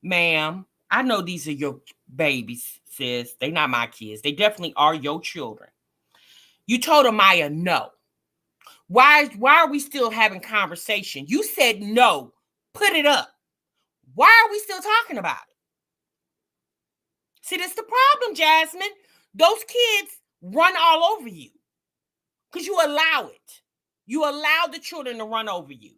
ma'am, I know these are your babies, sis. They're not my kids. They definitely are your children. You told Amaya no. Why are we still having conversation? You said no. Put it up. Why are we still talking about it? See, that's the problem, Jasmine. Those kids run all over you because you allow it. You allow the children to run over you.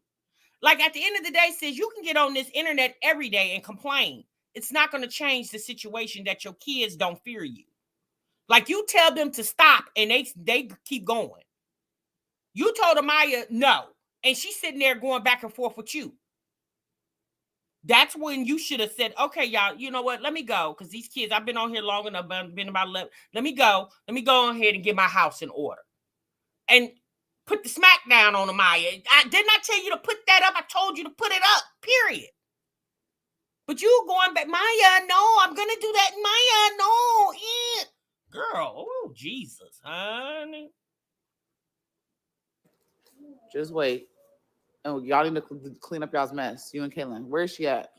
Like at the end of the day, sis, you can get on this internet every day and complain. It's not going to change the situation that your kids don't fear you. Like you tell them to stop and they keep going. You told Amaya no, and she's sitting there going back and forth with you. That's when you should have said, okay, y'all, you know what? Let me go. Because these kids, I've been on here long enough. I've been about 11. Let me go. Let me go on ahead and get my house in order. And put the smack down on Amaya. Didn't I tell you to put that up? I told you to put it up, period. But you going back, Maya, no, I'm going to do that. Maya, no. Yeah. Girl, oh, Jesus, honey. Just wait. Oh, y'all need to clean up y'all's mess. You and Kaylin. Where is she at?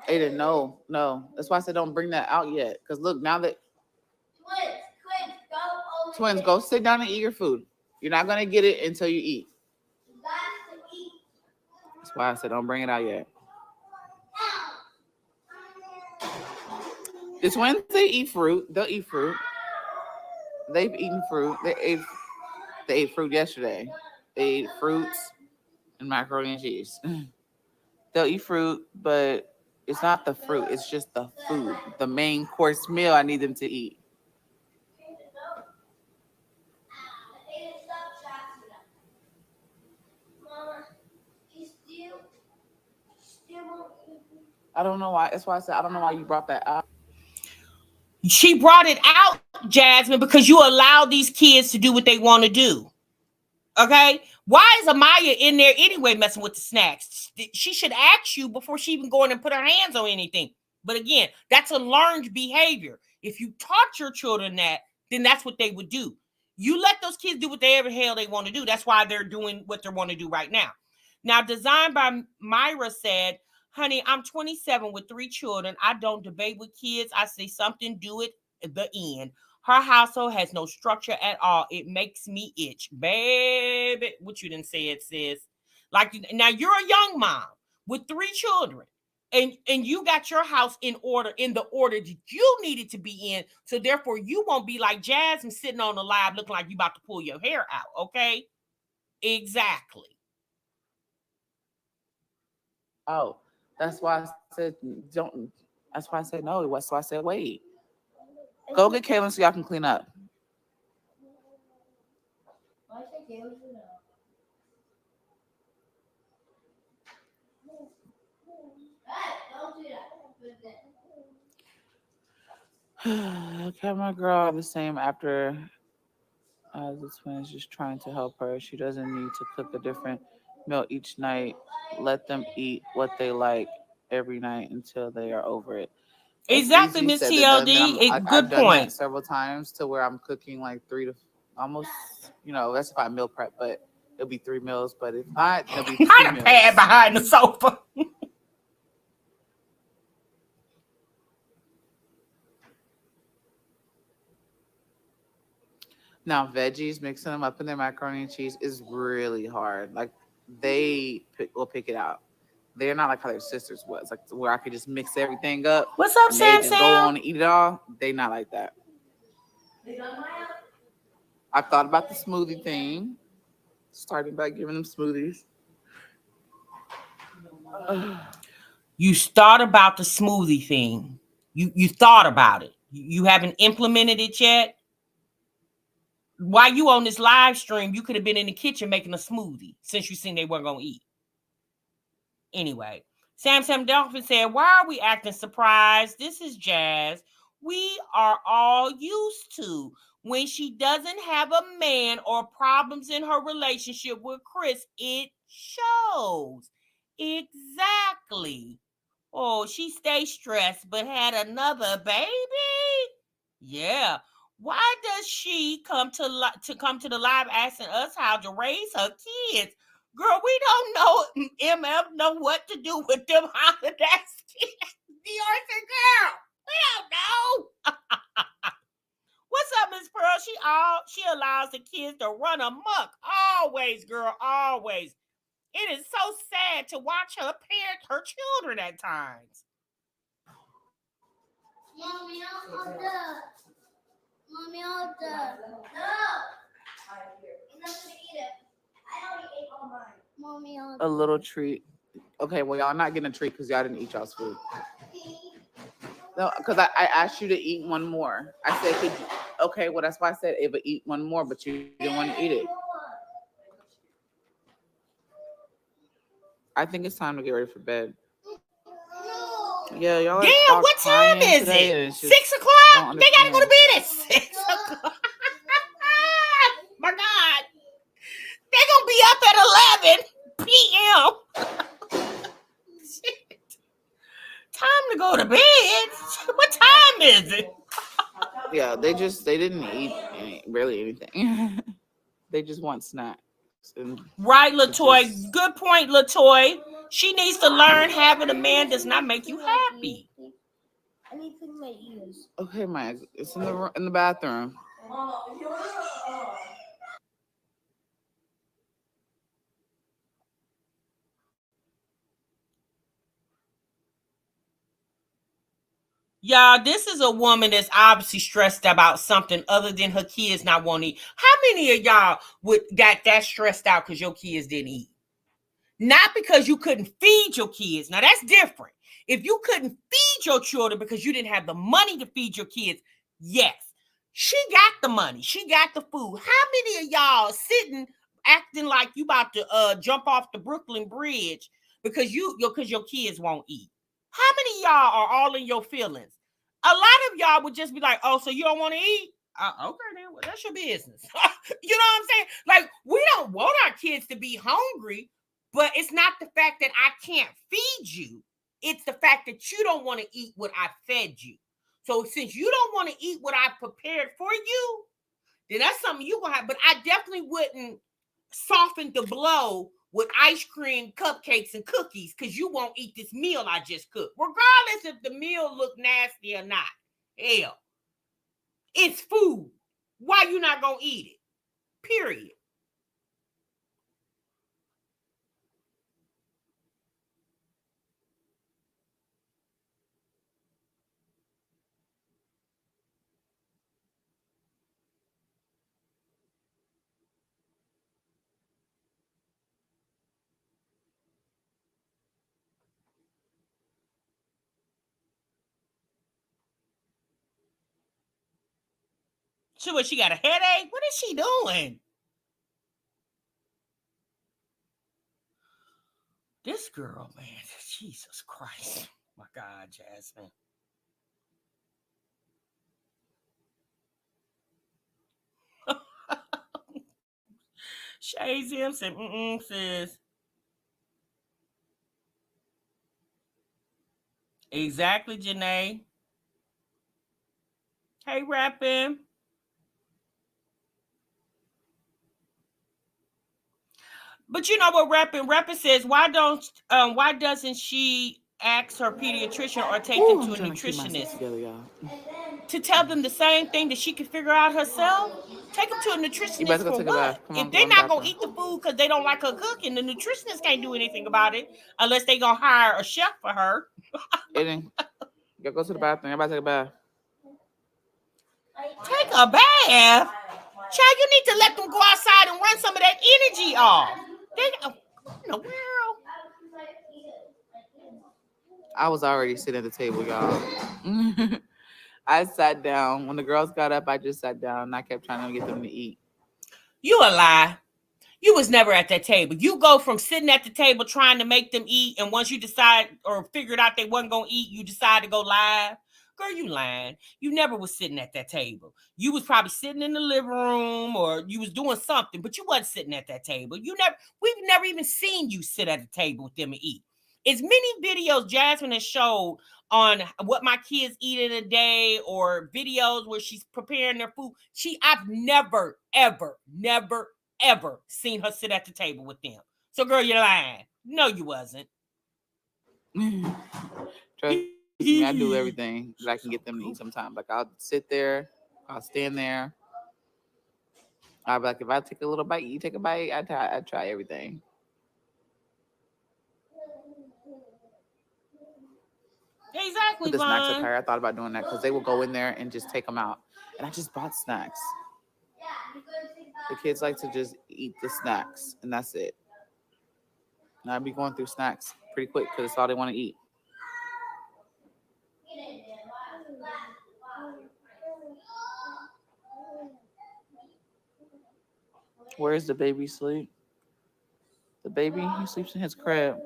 Aiden, no. That's why I said don't bring that out yet. Because look, now that... Twins, go sit down and eat your food. You're not going to get it until you eat. That's why I said don't bring it out yet. The twins, they eat fruit. They'll eat fruit. They've eaten fruit. They ate fruit yesterday. They ate fruits and macaroni and cheese. They'll eat fruit, but it's not the fruit. It's just the food. The main course meal I need them to eat. I don't know why. That's why I said I don't know why you brought that out. She brought it out, Jasmine, because you allow these kids to do what they want to do. Okay? Why is Amaya in there anyway messing with the snacks? She should ask you before she even go in and put her hands on anything. But again, that's a learned behavior. If you taught your children that, then that's what they would do. You let those kids do whatever the hell they want to do. That's why they're doing what they want to do right now. Now, Designed by Myra said, honey, I'm 27 with 3 children. I don't debate with kids. I say something, do it at the end. Her household has no structure at all. It makes me itch. Baby, what you done said, sis. Like now you're a young mom with 3 children. And you got your house in the order that you needed to be in. So therefore you won't be like Jasmine sitting on the live looking like you about to pull your hair out. Okay. Exactly. Oh, that's why I said don't. That's why I said no. That's why I said wait. Go get Kayla so y'all can clean up. Okay, my girl the same after the twins, just trying to help her. She doesn't need to cook a different meal each night. Let them eat what they like every night until they are over it. It's Exactly, easy Miss said than done. TLD. I've Good done that point. several times to where I'm cooking like 3 to almost, that's if I meal prep, but it'll be 3 meals. But if not, it'll be 2 Not a meals. pad behind the sofa. Now, veggies, mixing them up in their macaroni and cheese is really hard. Like, will pick it out. They're not like how their sisters was, like where I could just mix everything up. What's up, and Sam? they just go on and eat it all. They not like that. I thought about the smoothie thing. Starting by giving them smoothies. You thought about the smoothie thing. You thought about it. You haven't implemented it yet. While you on this live stream, you could have been in the kitchen making a smoothie since you seen they weren't gonna eat. Anyway, Sam Dolphin said, "Why are we acting surprised? This is Jazz. We are all used to when she doesn't have a man or problems in her relationship with Chris. It shows." Exactly. Oh, she stayed stressed but had another baby? Yeah. Why does she come to the live asking us how to raise her kids? Girl, we don't know. MF know what to do with them holidays. Dior said, girl, we don't know. What's up, Miss Pearl? She allows the kids to run amok. Always, girl, always. It is so sad to watch her parent her children at times. Mommy, I'll Mommy, I'll No. I'm not gonna eat it. I already ate all mine. Mommy, I'll A little treat. Okay, well, y'all not getting a treat because y'all didn't eat y'all's food. No, because I asked you to eat one more. I said, could you? Okay, well, that's why I said, Ava, eat one more, but you didn't want to eat it. I think it's time to get ready for bed. Yeah, y'all. Damn, what time is it? 6 o'clock? They gotta go to bed at 6 o'clock. My God. They're gonna be up at 11 p.m. Shit. Time to go to bed. What time is it? Yeah, they didn't eat barely anything. They just want snacks. Right, Latoy. Good point, Latoy. She needs to learn having a man does not make you happy. I need to clean my ears. Okay, Mike. It's in the bathroom. Y'all, this is a woman that's obviously stressed about something other than her kids not wanting to eat. How many of y'all got that stressed out because your kids didn't eat? Not because you couldn't feed your kids. Now, that's different. If you couldn't feed your children because you didn't have the money to feed your kids, yes. She got the money. She got the food. How many of y'all sitting acting like you about to jump off the Brooklyn Bridge because your kids won't eat? How many of y'all are all in your feelings? A lot of y'all would just be like, oh, so you don't want to eat? Okay, then well, that's your business. You know what I'm saying? Like, we don't want our kids to be hungry, but it's not the fact that I can't feed you. It's the fact that you don't want to eat what I fed you. So since you don't want to eat what I prepared for you, then that's something you're going to have. But I definitely wouldn't soften the blow with ice cream, cupcakes, and cookies because you won't eat this meal I just cooked, regardless if the meal look nasty or not. Hell, it's food. Why you not going to eat it? Period. She got a headache? What is she doing? This girl, man, Jesus Christ. My God, Jasmine. Shades him said, sis. Exactly, Janae. Hey, rapping. But you know what, rapping says, why doesn't she ask her pediatrician or take them to a nutritionist to tell them the same thing that she can figure out herself? Take them to a nutritionist for what? If they're not gonna eat the food because they don't like her cooking, the nutritionist can't do anything about it unless they gonna hire a chef for her. Aiden, go to the bathroom. Everybody take a bath. Take a bath? Child, you need to let them go outside and run some of that energy off. What in the world? I was already sitting at the table, y'all. I sat down. When the girls got up, I just sat down and I kept trying to get them to eat. You a lie. You was never at that table. You go from sitting at the table trying to make them eat, and once you decide or figured out they wasn't going to eat, you decide to go live. Girl, you lying. You never was sitting at that table. You was probably sitting in the living room or you was doing something, but you wasn't sitting at that table. We've never even seen you sit at a table with them and eat. As many videos Jasmine has showed on what my kids eat in a day or videos where she's preparing their food, I've never, ever seen her sit at the table with them. So, girl, you're lying. No, you wasn't. Trust me, I do everything that I can get them to eat sometimes. Like, I'll sit there, I'll stand there. I'll be like, if I take a little bite, you take a bite. I try everything. Exactly, Put the snacks up here. I thought about doing that because they will go in there and just take them out. And I just bought snacks. The kids like to just eat the snacks, and that's it. And I'll be going through snacks pretty quick because it's all they want to eat. Where's the baby sleep? The baby, he sleeps in his crib.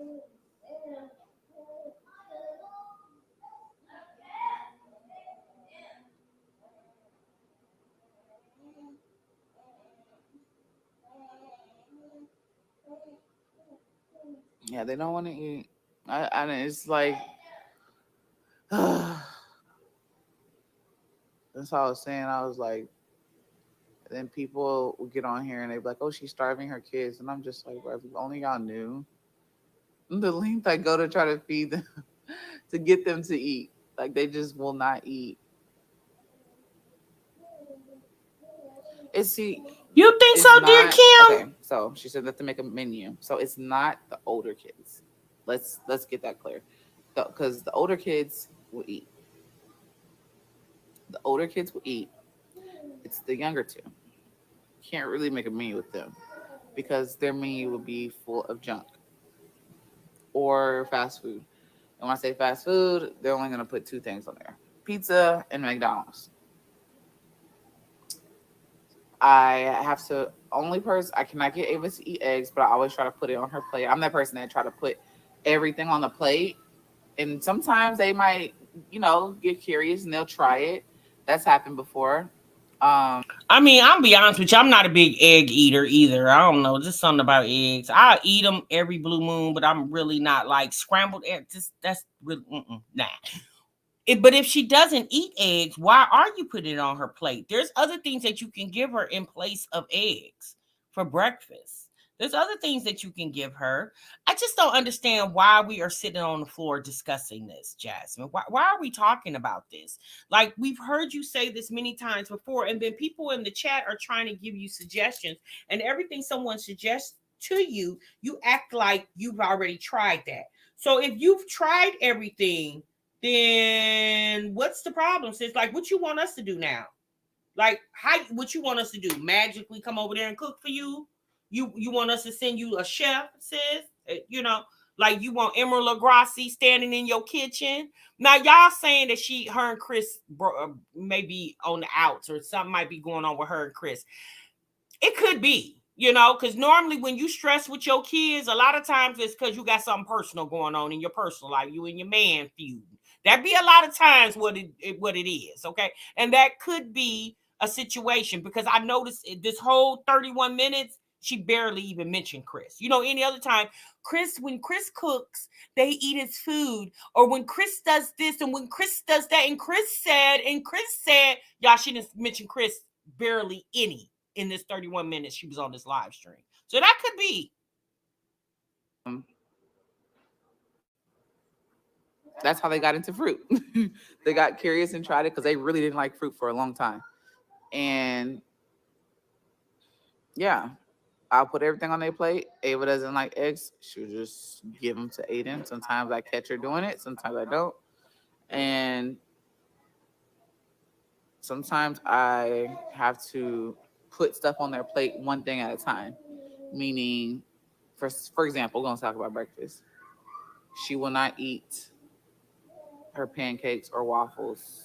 Yeah, they don't want to eat. It's like, that's all I was saying. I was like, then people will get on here and they're like, oh, she's starving her kids. And I'm just like, well, if only y'all knew the length I go to try to feed them, to get them to eat. Like, they just will not eat. You think so, dear Kim? Okay, so she said that to make a menu. So it's not the older kids. Let's get that clear. Because the older kids will eat. The older kids will eat. It's the younger two. Can't really make a menu with them because their menu will be full of junk or fast food. And when I say fast food, they're only going to put two things on there: pizza and McDonald's. I cannot get Ava to eat eggs, but I always try to put it on her plate. I'm that person that try to put everything on the plate. And sometimes they might, get curious and they'll try it. That's happened before. I mean, I'll be honest with you. I'm not a big egg eater either. I don't know. Just something about eggs. I'll eat them every blue moon, but I'm really not like scrambled eggs. That's really, nah. But if she doesn't eat eggs, why are you putting it on her plate? There's other things that you can give her in place of eggs for breakfast. There's other things that you can give her. I just don't understand why we are sitting on the floor discussing this, Jasmine. Why are we talking about this? Like, we've heard you say this many times before, and then people in the chat are trying to give you suggestions, and everything someone suggests to you, you act like you've already tried that. So if you've tried everything, then what's the problem, sis? Like, what you want us to do now? Like, what you want us to do? Magically come over there and cook for you? You want us to send you a chef, sis? Like you want Emerald Lagasse standing in your kitchen. Now y'all saying that her and Chris may be on the outs or something might be going on with her and Chris. It could be, because normally when you stress with your kids, a lot of times it's because you got something personal going on in your personal life. You and your man feud. That'd be a lot of times what it is, okay? And that could be a situation because I noticed this whole 31 minutes, she barely even mentioned Chris. Any other time, when Chris cooks, they eat his food. Or when Chris does this and when Chris does that, and Chris said, y'all, she didn't mention Chris barely any in this 31 minutes she was on this live stream. So that could be. That's how they got into fruit. They got curious and tried it because they really didn't like fruit for a long time. And yeah, I'll put everything on their plate. Ava doesn't like eggs. She'll just give them to Aiden. Sometimes I catch her doing it. Sometimes I don't. And sometimes I have to put stuff on their plate one thing at a time. Meaning, for example, we're going to talk about breakfast. She will not eat her pancakes or waffles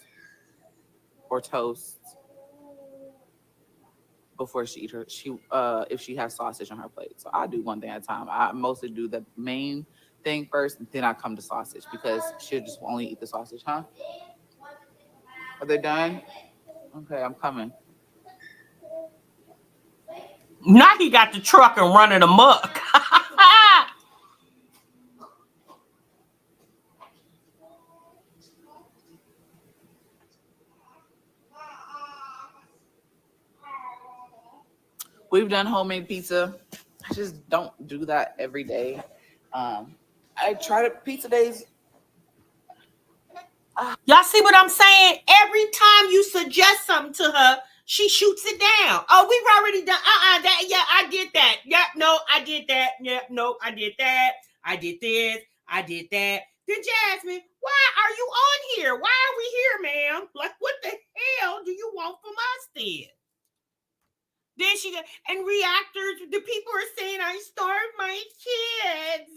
or toast before she eat if she has sausage on her plate. So I do one thing at a time. I mostly do the main thing first, and then I come to sausage because she'll just only eat the sausage, huh? Are they done? Okay, I'm coming. Now he got the truck and running amok. We've done homemade pizza. I just don't do that every day. I try to pizza days. Y'all see what I'm saying? Every time you suggest something to her, she shoots it down. Oh, we've already done. I did that. Yeah, no, I did that. Yeah, no, I did that. I did this. I did that. Then Jasmine, why are you on here? Why are we here, ma'am? Like, what the hell do you want from us then? Then she got, and reactors, the people are saying I starved my kids.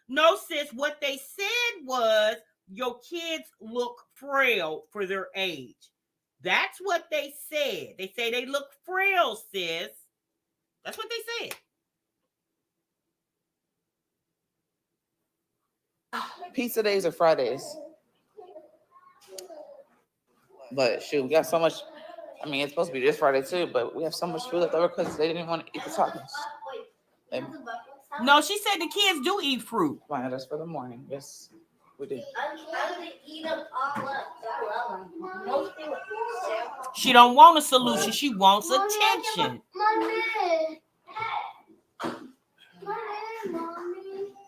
No, sis, what they said was your kids look frail for their age. That's what they said. They say they look frail, sis. That's what they said. Pizza days are Fridays. But shoot, we got so much. I mean, it's supposed to be this Friday too, but we have so much food left over because they didn't want to eat the tacos. No, she said the kids do eat fruit. Fine, that's for the morning. Yes, we did. She don't want a solution. She wants attention.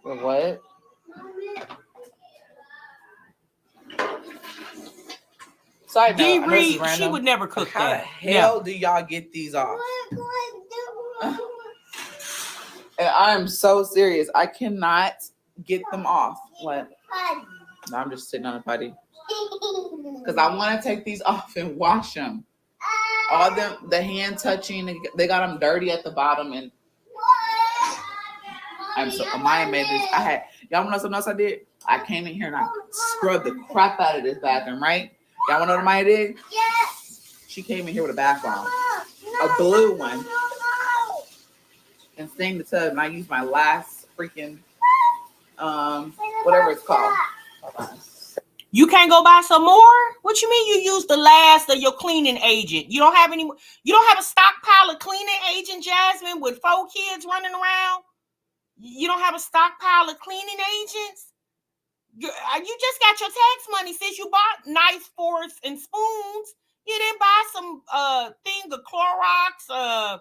For what? Side note, D-Reed, she would never cook How that. the hell do y'all get these off? And I'm so serious. I cannot get them off. What? No, I'm just sitting on a putty. Because I want to take these off and wash them. All the hand touching, they got them dirty at the bottom. And Amaya made this. Y'all want to know something else I did? I came in here and I scrubbed the crap out of this bathroom, right? Y'all want to know what Amaya did? Yes. She came in here with a bath bomb. A blue one. And steamed the tub. And I used my last freaking, whatever it's called. You can't go buy some more? What you mean you use the last of your cleaning agent? You don't have a stockpile of cleaning agent, Jasmine, with 4 kids running around? You don't have a stockpile of cleaning agents? You just got your tax money since you bought nice forks and spoons. You didn't buy some thing of Clorox,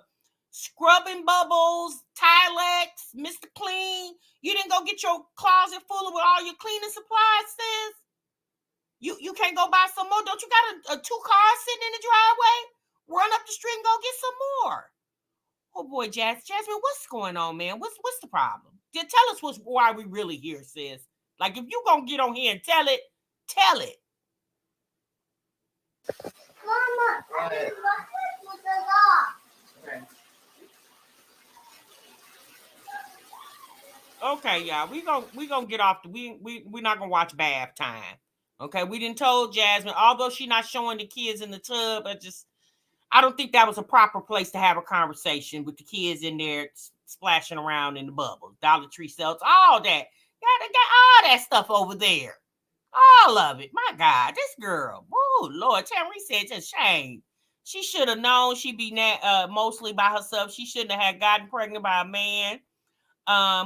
scrubbing bubbles, Tilex, Mr. Clean. You didn't go get your closet full with all your cleaning supplies, sis? You can't go buy some more? Don't you got a 2 cars sitting in the driveway? Run up the street and go get some more. Oh boy, Jasmine, what's going on, man? What's the problem? Tell us why we really here, sis. Like, if you gonna get on here and tell it, tell it. Mama, I didn't with the lock. Okay. Okay, y'all. We gonna get off the we're not gonna watch bath time. Okay, we didn't told Jasmine, although she not showing the kids in the tub, I don't think that was a proper place to have a conversation with the kids in there splashing around in the bubbles. Dollar Tree sells all that. They got all that stuff over there. All of it. My God, this girl. Oh Lord, Tammy said it's a shame. She should have known she'd be mostly by herself. She shouldn't have had gotten pregnant by a man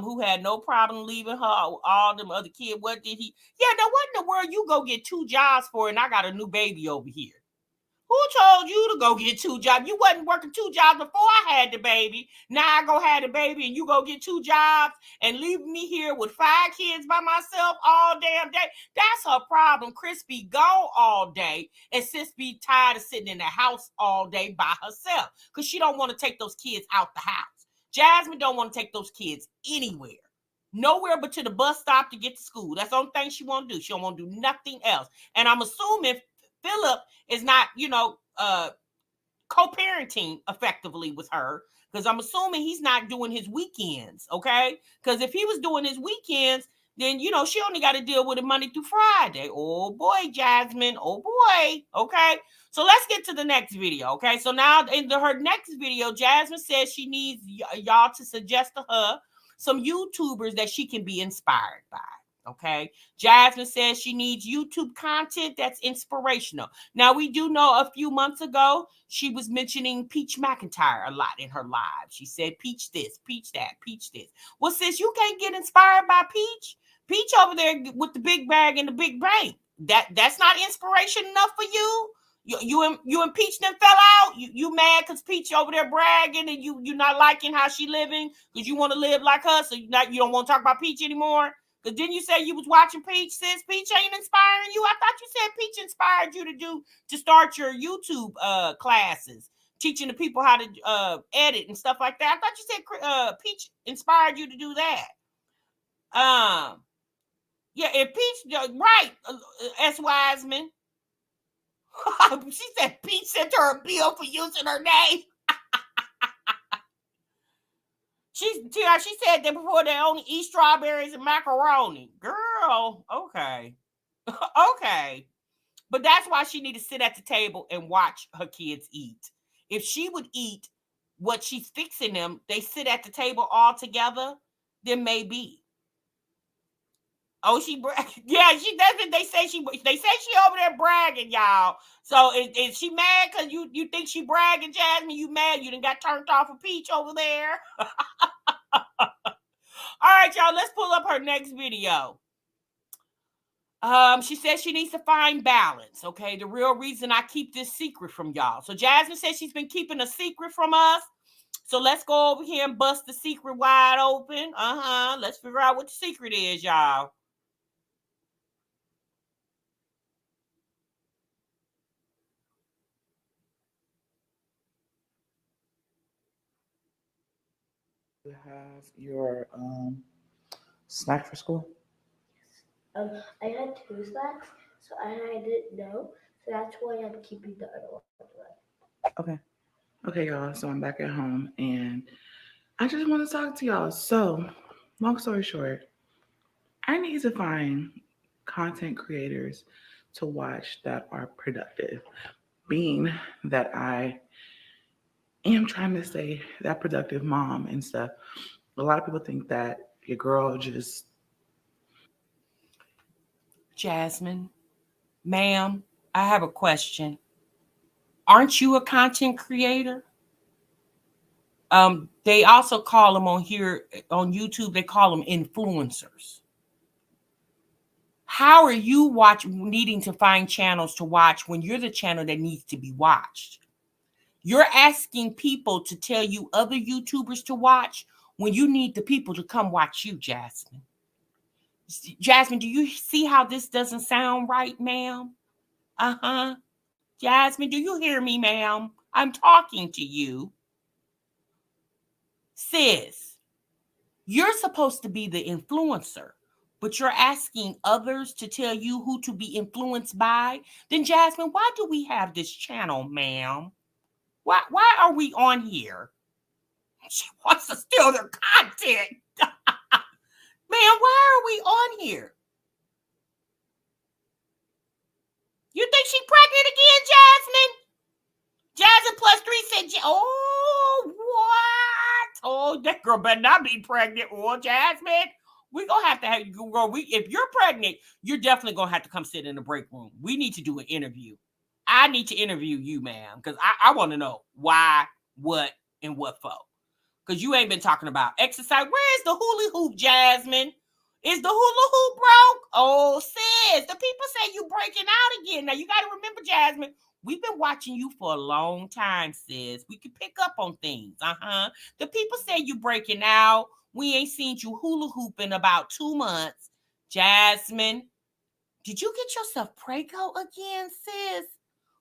who had no problem leaving her. All them other kids. What did he? Yeah, now what in the world you go get 2 jobs for, and I got a new baby over here? Who told you to go get 2 jobs? You wasn't working 2 jobs before I had the baby. Now I go have the baby and you go get 2 jobs and leave me here with 5 kids by myself all damn day. That's her problem. Chris be gone all day and sis be tired of sitting in the house all day by herself because she don't want to take those kids out the house. Jasmine don't want to take those kids anywhere. Nowhere but to the bus stop to get to school. That's the only thing she want to do. She don't want to do nothing else. And I'm assuming Philip is not, co-parenting effectively with her, because I'm assuming he's not doing his weekends, okay? Because if he was doing his weekends, then, she only got to deal with it Monday through Friday. Oh, boy, Jasmine. Oh, boy. Okay. So let's get to the next video, okay? So now in her next video, Jasmine says she needs y'all to suggest to her some YouTubers that she can be inspired by. Okay. Jasmine says she needs YouTube content that's inspirational. Now, we do know a few months ago, she was mentioning Peach McIntyre a lot in her live. She said, Peach this, Peach that, Peach this. Well, sis, you can't get inspired by Peach. Peach over there with the big bag and the big bank. That's not inspiration enough for you. You and Peach then fell out. You mad because Peach over there bragging and you not liking how she living because you want to live like her, so you don't want to talk about Peach anymore. Because didn't you say you was watching Peach, sis? Peach ain't inspiring you. I thought you said Peach inspired you to start your YouTube classes, teaching the people how to edit and stuff like that. I thought you said Peach inspired you to do that. Yeah, and Peach, right, S. Wiseman. She said Peach sent her a bill for using her name. She said that before they only eat strawberries and macaroni. Girl, okay. Okay. But that's why she need to sit at the table and watch her kids eat. If she would eat what she's fixing them, they sit at the table all together, then maybe. Oh, yeah, she doesn't. They say she over there bragging, y'all. So is she mad because you think she bragging, Jasmine? You mad? You done got turned off of Peach over there? All right, y'all. Let's pull up her next video. She says she needs to find balance. Okay, the real reason I keep this secret from y'all. So Jasmine says she's been keeping a secret from us. So let's go over here and bust the secret wide open. Let's figure out what the secret is, y'all. You have your snack for school? I had 2 snacks, so I didn't know. So that's why I'm keeping the other one. Okay, y'all. So I'm back at home and I just want to talk to y'all. So, long story short, I need to find content creators to watch that are productive. Being that I am trying to stay that productive mom and stuff, a lot of people think that your girl just. Jasmine, ma'am, I have a question. Aren't you a content creator? They also call them on here on YouTube, they call them influencers. How are you needing to find channels to watch when you're the channel that needs to be watched? You're asking people to tell you other YouTubers to watch when you need the people to come watch you, Jasmine. Jasmine, do you see how this doesn't sound right, ma'am? Jasmine, do you hear me, ma'am? I'm talking to you. Sis, you're supposed to be the influencer, but you're asking others to tell you who to be influenced by. Then, Jasmine, why do we have this channel, ma'am? Why are we on here? She wants to steal their content. Man, why are we on here? You think she's pregnant again, Jasmine? Jasmine plus 3 said, oh, what? Oh, that girl better not be pregnant. Oh, Jasmine, we're going to have you go. If you're pregnant, you're definitely going to have to come sit in the break room. We need to do an interview. I need to interview you, ma'am, because I want to know why, what, and what for. Because you ain't been talking about exercise. Where's the hula hoop, Jasmine? Is the hula hoop broke? Oh, sis, the people say you breaking out again. Now, you got to remember, Jasmine, we've been watching you for a long time, sis. We can pick up on things. The people say you breaking out. We ain't seen you hula hoop in about 2 months. Jasmine, did you get yourself Prego again, sis?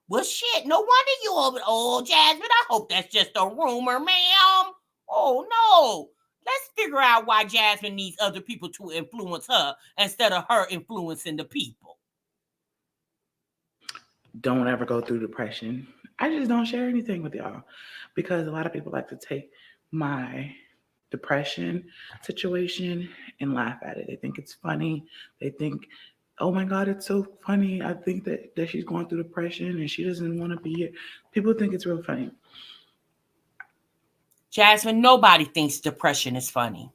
Well, shit, no wonder you over. Oh, Jasmine, I hope that's just a rumor, ma'am. Oh, no. Let's figure out why Jasmine needs other people to influence her instead of her influencing the people. Don't ever go through depression. I just don't share anything with y'all because a lot of people like to take my depression situation and laugh at it. They think it's funny. They think, oh my God, it's so funny. I think that she's going through depression and she doesn't want to be here. People think it's real funny. Jasmine, nobody thinks depression is funny.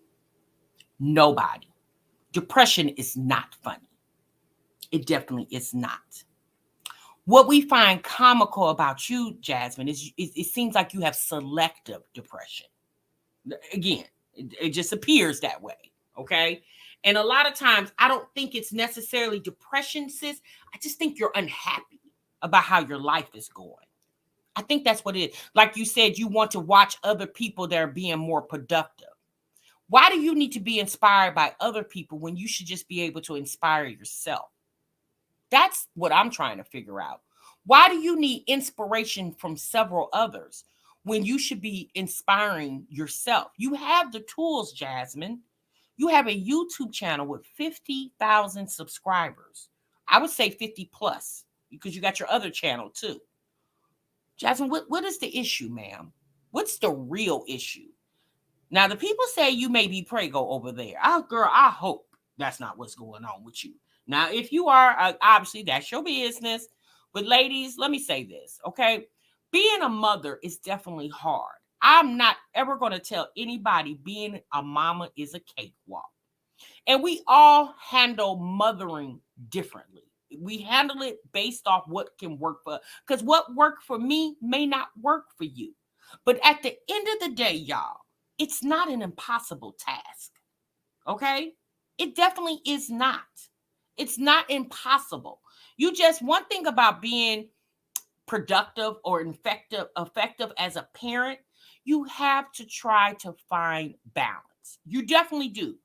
Nobody. Depression is not funny. It definitely is not. What we find comical about you, Jasmine, is it seems like you have selective depression. Again, it just appears that way, okay? And a lot of times, I don't think it's necessarily depression, sis. I just think you're unhappy about how your life is going. I think that's what it is. Like you said, you want to watch other people that are being more productive. Why do you need to be inspired by other people when you should just be able to inspire yourself? That's what I'm trying to figure out. Why do you need inspiration from several others when you should be inspiring yourself? You have the tools, Jasmine. You have a YouTube channel with 50,000 subscribers. I would say 50 plus because you got your other channel too. Jasmine, what is the issue, ma'am? What's the real issue? Now, the people say you may be Prego over there. Oh, girl, I hope that's not what's going on with you. Now, if you are, obviously, that's your business. But ladies, let me say this, okay? Being a mother is definitely hard. I'm not ever going to tell anybody being a mama is a cakewalk. And we all handle mothering differently. We handle it based off what can work for, because what worked for me may not work for you. But at the end of the day, y'all, it's not an impossible task, okay? It definitely is not. It's not impossible. You just, one thing about being productive or effective as a parent, you have to try to find balance. You definitely do.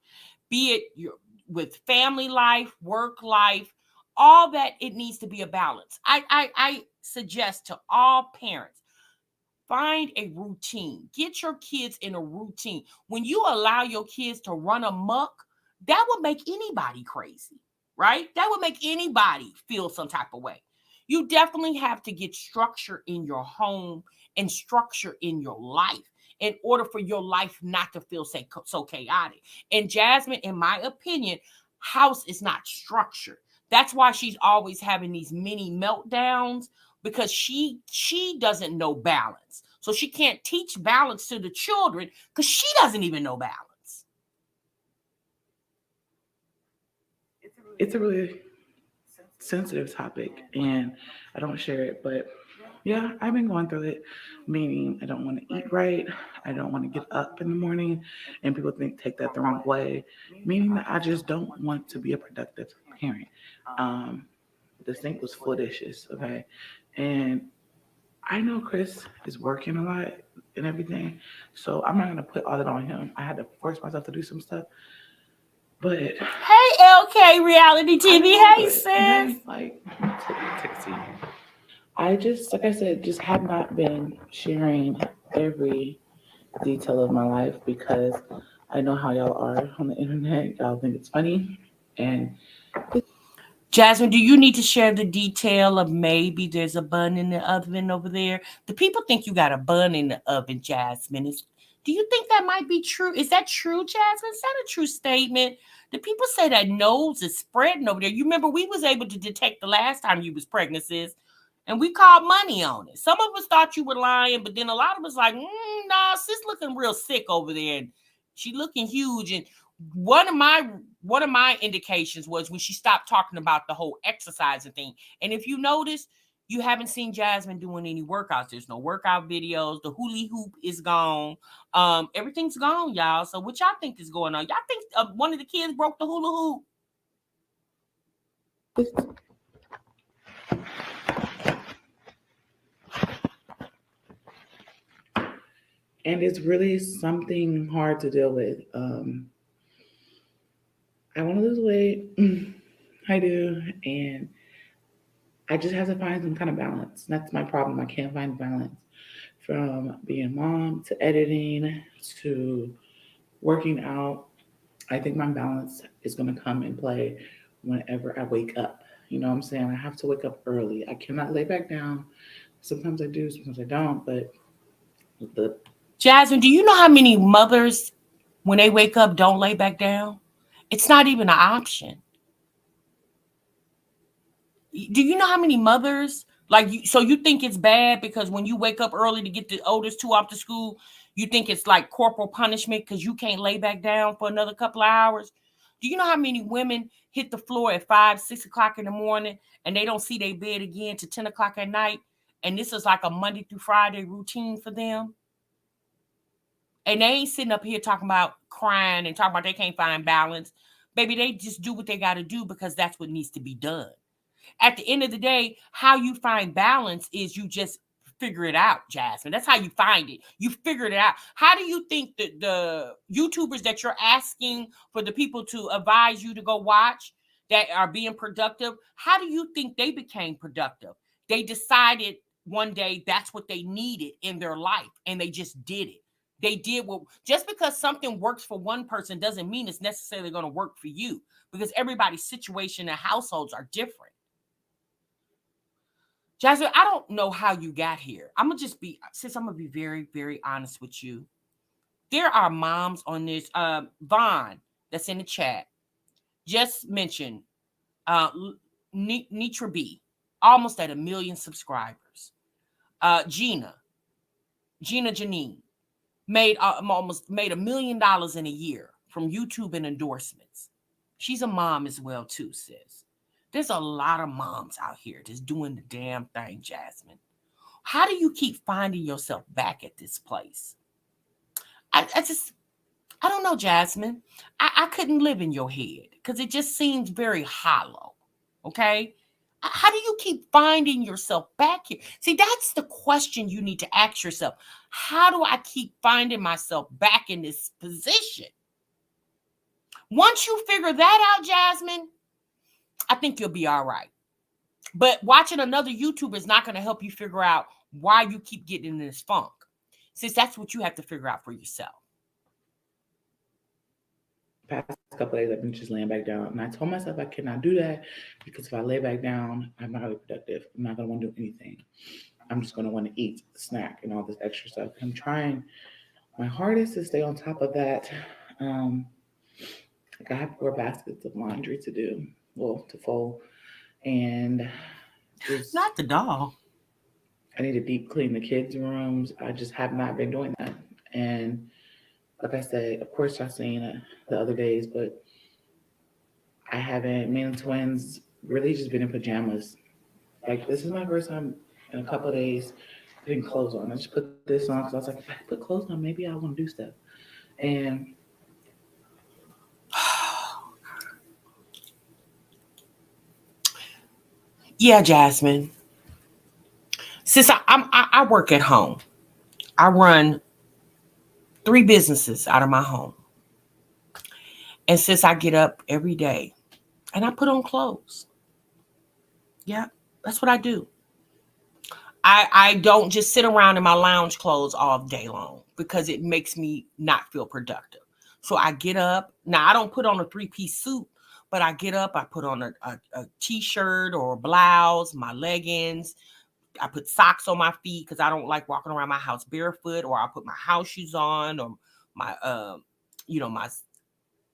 Be it with family life, work life, all that, it needs to be a balance. I suggest to all parents, find a routine. Get your kids in a routine. When you allow your kids to run amok, that would make anybody crazy, right? That would make anybody feel some type of way. You definitely have to get structure in your home and structure in your life in order for your life not to feel so chaotic. And Jasmine, in my opinion, house is not structured. That's why she's always having these mini meltdowns, because she doesn't know balance. So she can't teach balance to the children because she doesn't even know balance. It's a really sensitive topic and I don't share it, but yeah, I've been going through it, meaning I don't want to eat right. I don't want to get up in the morning and people take that the wrong way, meaning that I just don't want to be a productive parent. The sink was full of dishes, okay? And I know Chris is working a lot and everything, so I'm not going to put all that on him. I had to force myself to do some stuff. But hey, LK Reality TV, hey sis. Then, like, take a seat. I just, like I said, just have not been sharing every detail of my life because I know how y'all are on the internet. Y'all think it's funny. And Jasmine, do you need to share the detail of maybe there's a bun in the oven over there? The people think you got a bun in the oven, Jasmine. Do you think that might be true? Is that true, Jasmine? Is that a true statement? The people say that nose is spreading over there. You remember we was able to detect the last time you was pregnant, sis, and we called money on it. Some of us thought you were lying, but then a lot of us like, nah, sis looking real sick over there, and she looking huge. And one of my indications was when she stopped talking about the whole exercising thing. And if you notice, you haven't seen Jasmine doing any workouts. There's no workout videos. The hula hoop is gone. Everything's gone, y'all. So what y'all think is going on? Y'all think one of the kids broke the hula hoop? And it's really something hard to deal with. I want to lose weight. I do. And I just have to find some kind of balance. That's my problem. I can't find balance from being a mom to editing to working out. I think my balance is going to come and play whenever I wake up. You know what I'm saying? I have to wake up early. I cannot lay back down. Sometimes I do, sometimes I don't. But Jasmine, do you know how many mothers, when they wake up, don't lay back down? It's not even an option. Do you know how many mothers, so you think it's bad because when you wake up early to get the oldest two off to school, you think it's like corporal punishment because you can't lay back down for another couple of hours? Do you know how many women hit the floor at 5, 6 o'clock in the morning and they don't see their bed again to 10 o'clock at night? And this is like a Monday through Friday routine for them. And they ain't sitting up here talking about crying and talking about they can't find balance. Baby, they just do what they got to do because that's what needs to be done. At the end of the day, how you find balance is you just figure it out, Jasmine. That's how you find it. You figured it out. How do you think that the YouTubers that you're asking for the people to advise you to go watch that are being productive, how do you think they became productive? They decided one day that's what they needed in their life, and they just did it. They did what, just because something works for one person doesn't mean it's necessarily going to work for you, because everybody's situation and households are different. Jasmine, I don't know how you got here. I'm going to be very, very honest with you. There are moms on this. Vaughn, that's in the chat, just mentioned Nitra B, almost at 1 million subscribers. Gina Janine almost made $1 million in a year from YouTube and endorsements. She's a mom as well too, sis. There's a lot of moms out here just doing the damn thing, Jasmine. How do you keep finding yourself back at this place? I don't know, Jasmine. I couldn't live in your head because it just seems very hollow. Okay? How do you keep finding yourself back here? See, that's the question you need to ask yourself. How do I keep finding myself back in this position? Once you figure that out, Jasmine, I think you'll be all right. But watching another YouTuber is not going to help you figure out why you keep getting in this funk. Since that's what you have to figure out for yourself. Past couple days, I've been just laying back down. And I told myself I cannot do that because if I lay back down, I'm not going to be productive. I'm not going to want to do anything. I'm just going to want to eat, snack, and all this extra stuff. I'm trying my hardest to stay on top of that. I have 4 baskets of laundry to do, to fold. And not the doll. I need to deep clean the kids' rooms. I just have not been doing that. And like I said, of course, y'all seen it the other days, but I haven't. Me and the twins really just been in pajamas. Like, this is my first time in a couple of days putting clothes on. I just put this on because I was like, if I put clothes on, maybe I want to do stuff. And yeah, Jasmine. Since I work at home, I run 3 businesses out of my home. And since I get up every day and I put on clothes. Yeah, that's what I do. I don't just sit around in my lounge clothes all day long because it makes me not feel productive. So I get up. Now, I don't put on a 3-piece suit, but I get up, I put on a t-shirt or a blouse, my leggings. I put socks on my feet because I don't like walking around my house barefoot, or I'll put my house shoes on, or my, my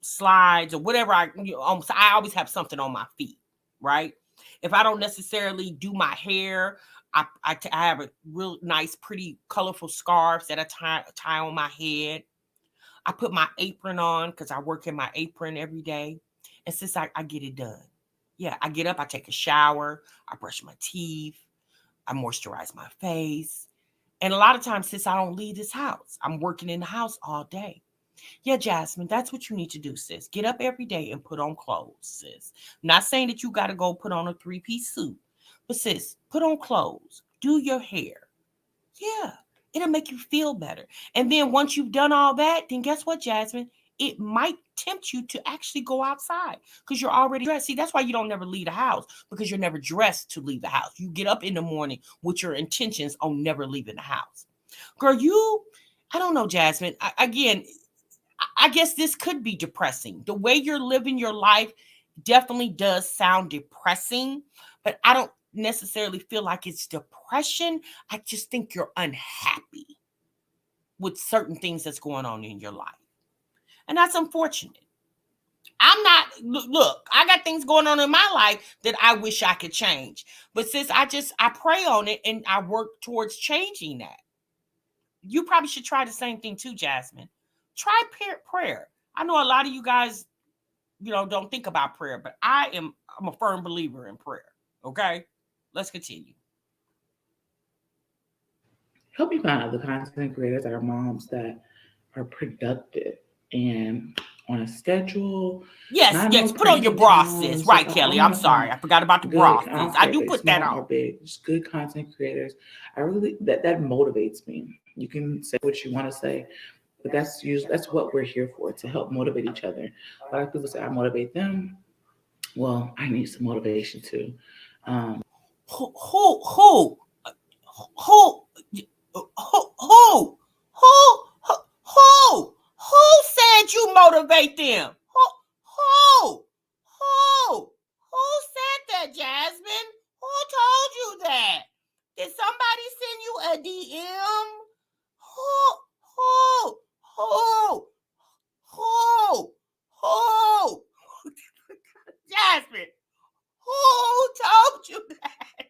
slides or whatever. So I always have something on my feet, right? If I don't necessarily do my hair, I have a real nice, pretty, colorful scarves that I tie on my head. I put my apron on because I work in my apron every day. And since I get it done. Yeah, I get up, I take a shower, I brush my teeth, I moisturize my face. And a lot of times, sis, I don't leave this house. I'm working in the house all day. Yeah, Jasmine, that's what you need to do, sis. Get up every day and put on clothes, sis. I'm not saying that you got to go put on a 3-piece suit, but sis, put on clothes, do your hair. Yeah, it'll make you feel better. And then once you've done all that, then guess what, Jasmine? It might tempt you to actually go outside because you're already dressed. See, that's why you don't never leave the house, because you're never dressed to leave the house. You get up in the morning with your intentions on never leaving the house. Girl, I don't know, Jasmine. I guess this could be depressing. The way you're living your life definitely does sound depressing, but I don't necessarily feel like it's depression. I just think you're unhappy with certain things that's going on in your life. And that's unfortunate. Look, I got things going on in my life that I wish I could change. But since I pray on it and I work towards changing that. You probably should try the same thing too, Jasmine. Try prayer. I know a lot of you guys, don't think about prayer, but I'm a firm believer in prayer. Okay? Let's continue. Help me find other content creators that are moms that are productive and on a schedule. Yes. Put on your bra, sis. Right, Kelly. I'm sorry. I forgot about the bra, sis. I do put that on. Or big, just good content creators. I really that motivates me. You can say what you want to say, but that's what we're here for, to help motivate each other. A lot of people say I motivate them. Well, I need some motivation too. Who said you motivate them? Who said that, Jasmine? Who told you that? Did somebody send you a DM? Who? Jasmine, who told you that?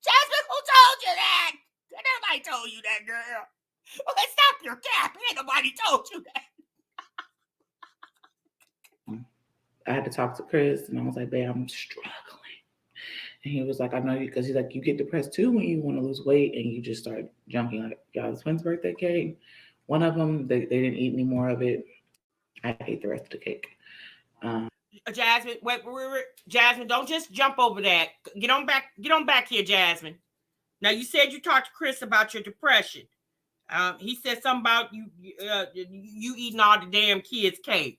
Jasmine, who told you that? Nobody told you that, girl. Well, stop your cap. Ain't nobody told you that. I had to talk to Chris, and I was like, babe, I'm struggling. And he was like, I know you, because he's like, you get depressed too when you want to lose weight and you just start junking. Like, y'all's twins' birthday cake. One of them, they didn't eat any more of it. I ate the rest of the cake. Jasmine, wait, Jasmine, don't just jump over that. Get on back here, Jasmine. Now, you said you talked to Chris about your depression. He said something about you eating all the damn kids' cake.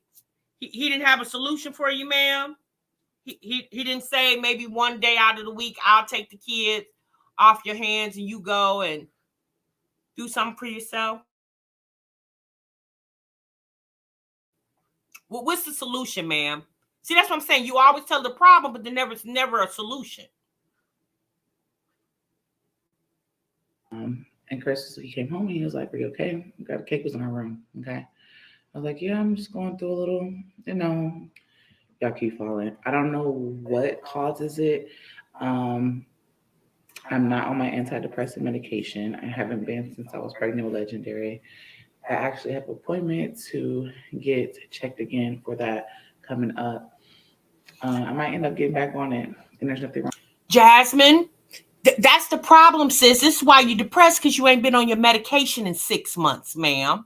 He didn't have a solution for you, ma'am. He didn't say maybe one day out of the week I'll take the kids off your hands and you go and do something for yourself. Well, what's the solution, ma'am? See, that's what I'm saying. You always tell the problem, but there's never a solution. And Chris, he came home and he was like, are you okay? We got a cake was in our room. Okay. I was like, yeah, I'm just going through a little, y'all keep falling. I don't know what causes it. I'm not on my antidepressant medication. I haven't been since I was pregnant with Legendary. I actually have an appointment to get checked again for that coming up. I might end up getting back on it, and there's nothing wrong. Jasmine, that's the problem, sis. This is why you're depressed, because you ain't been on your medication in 6 months, ma'am.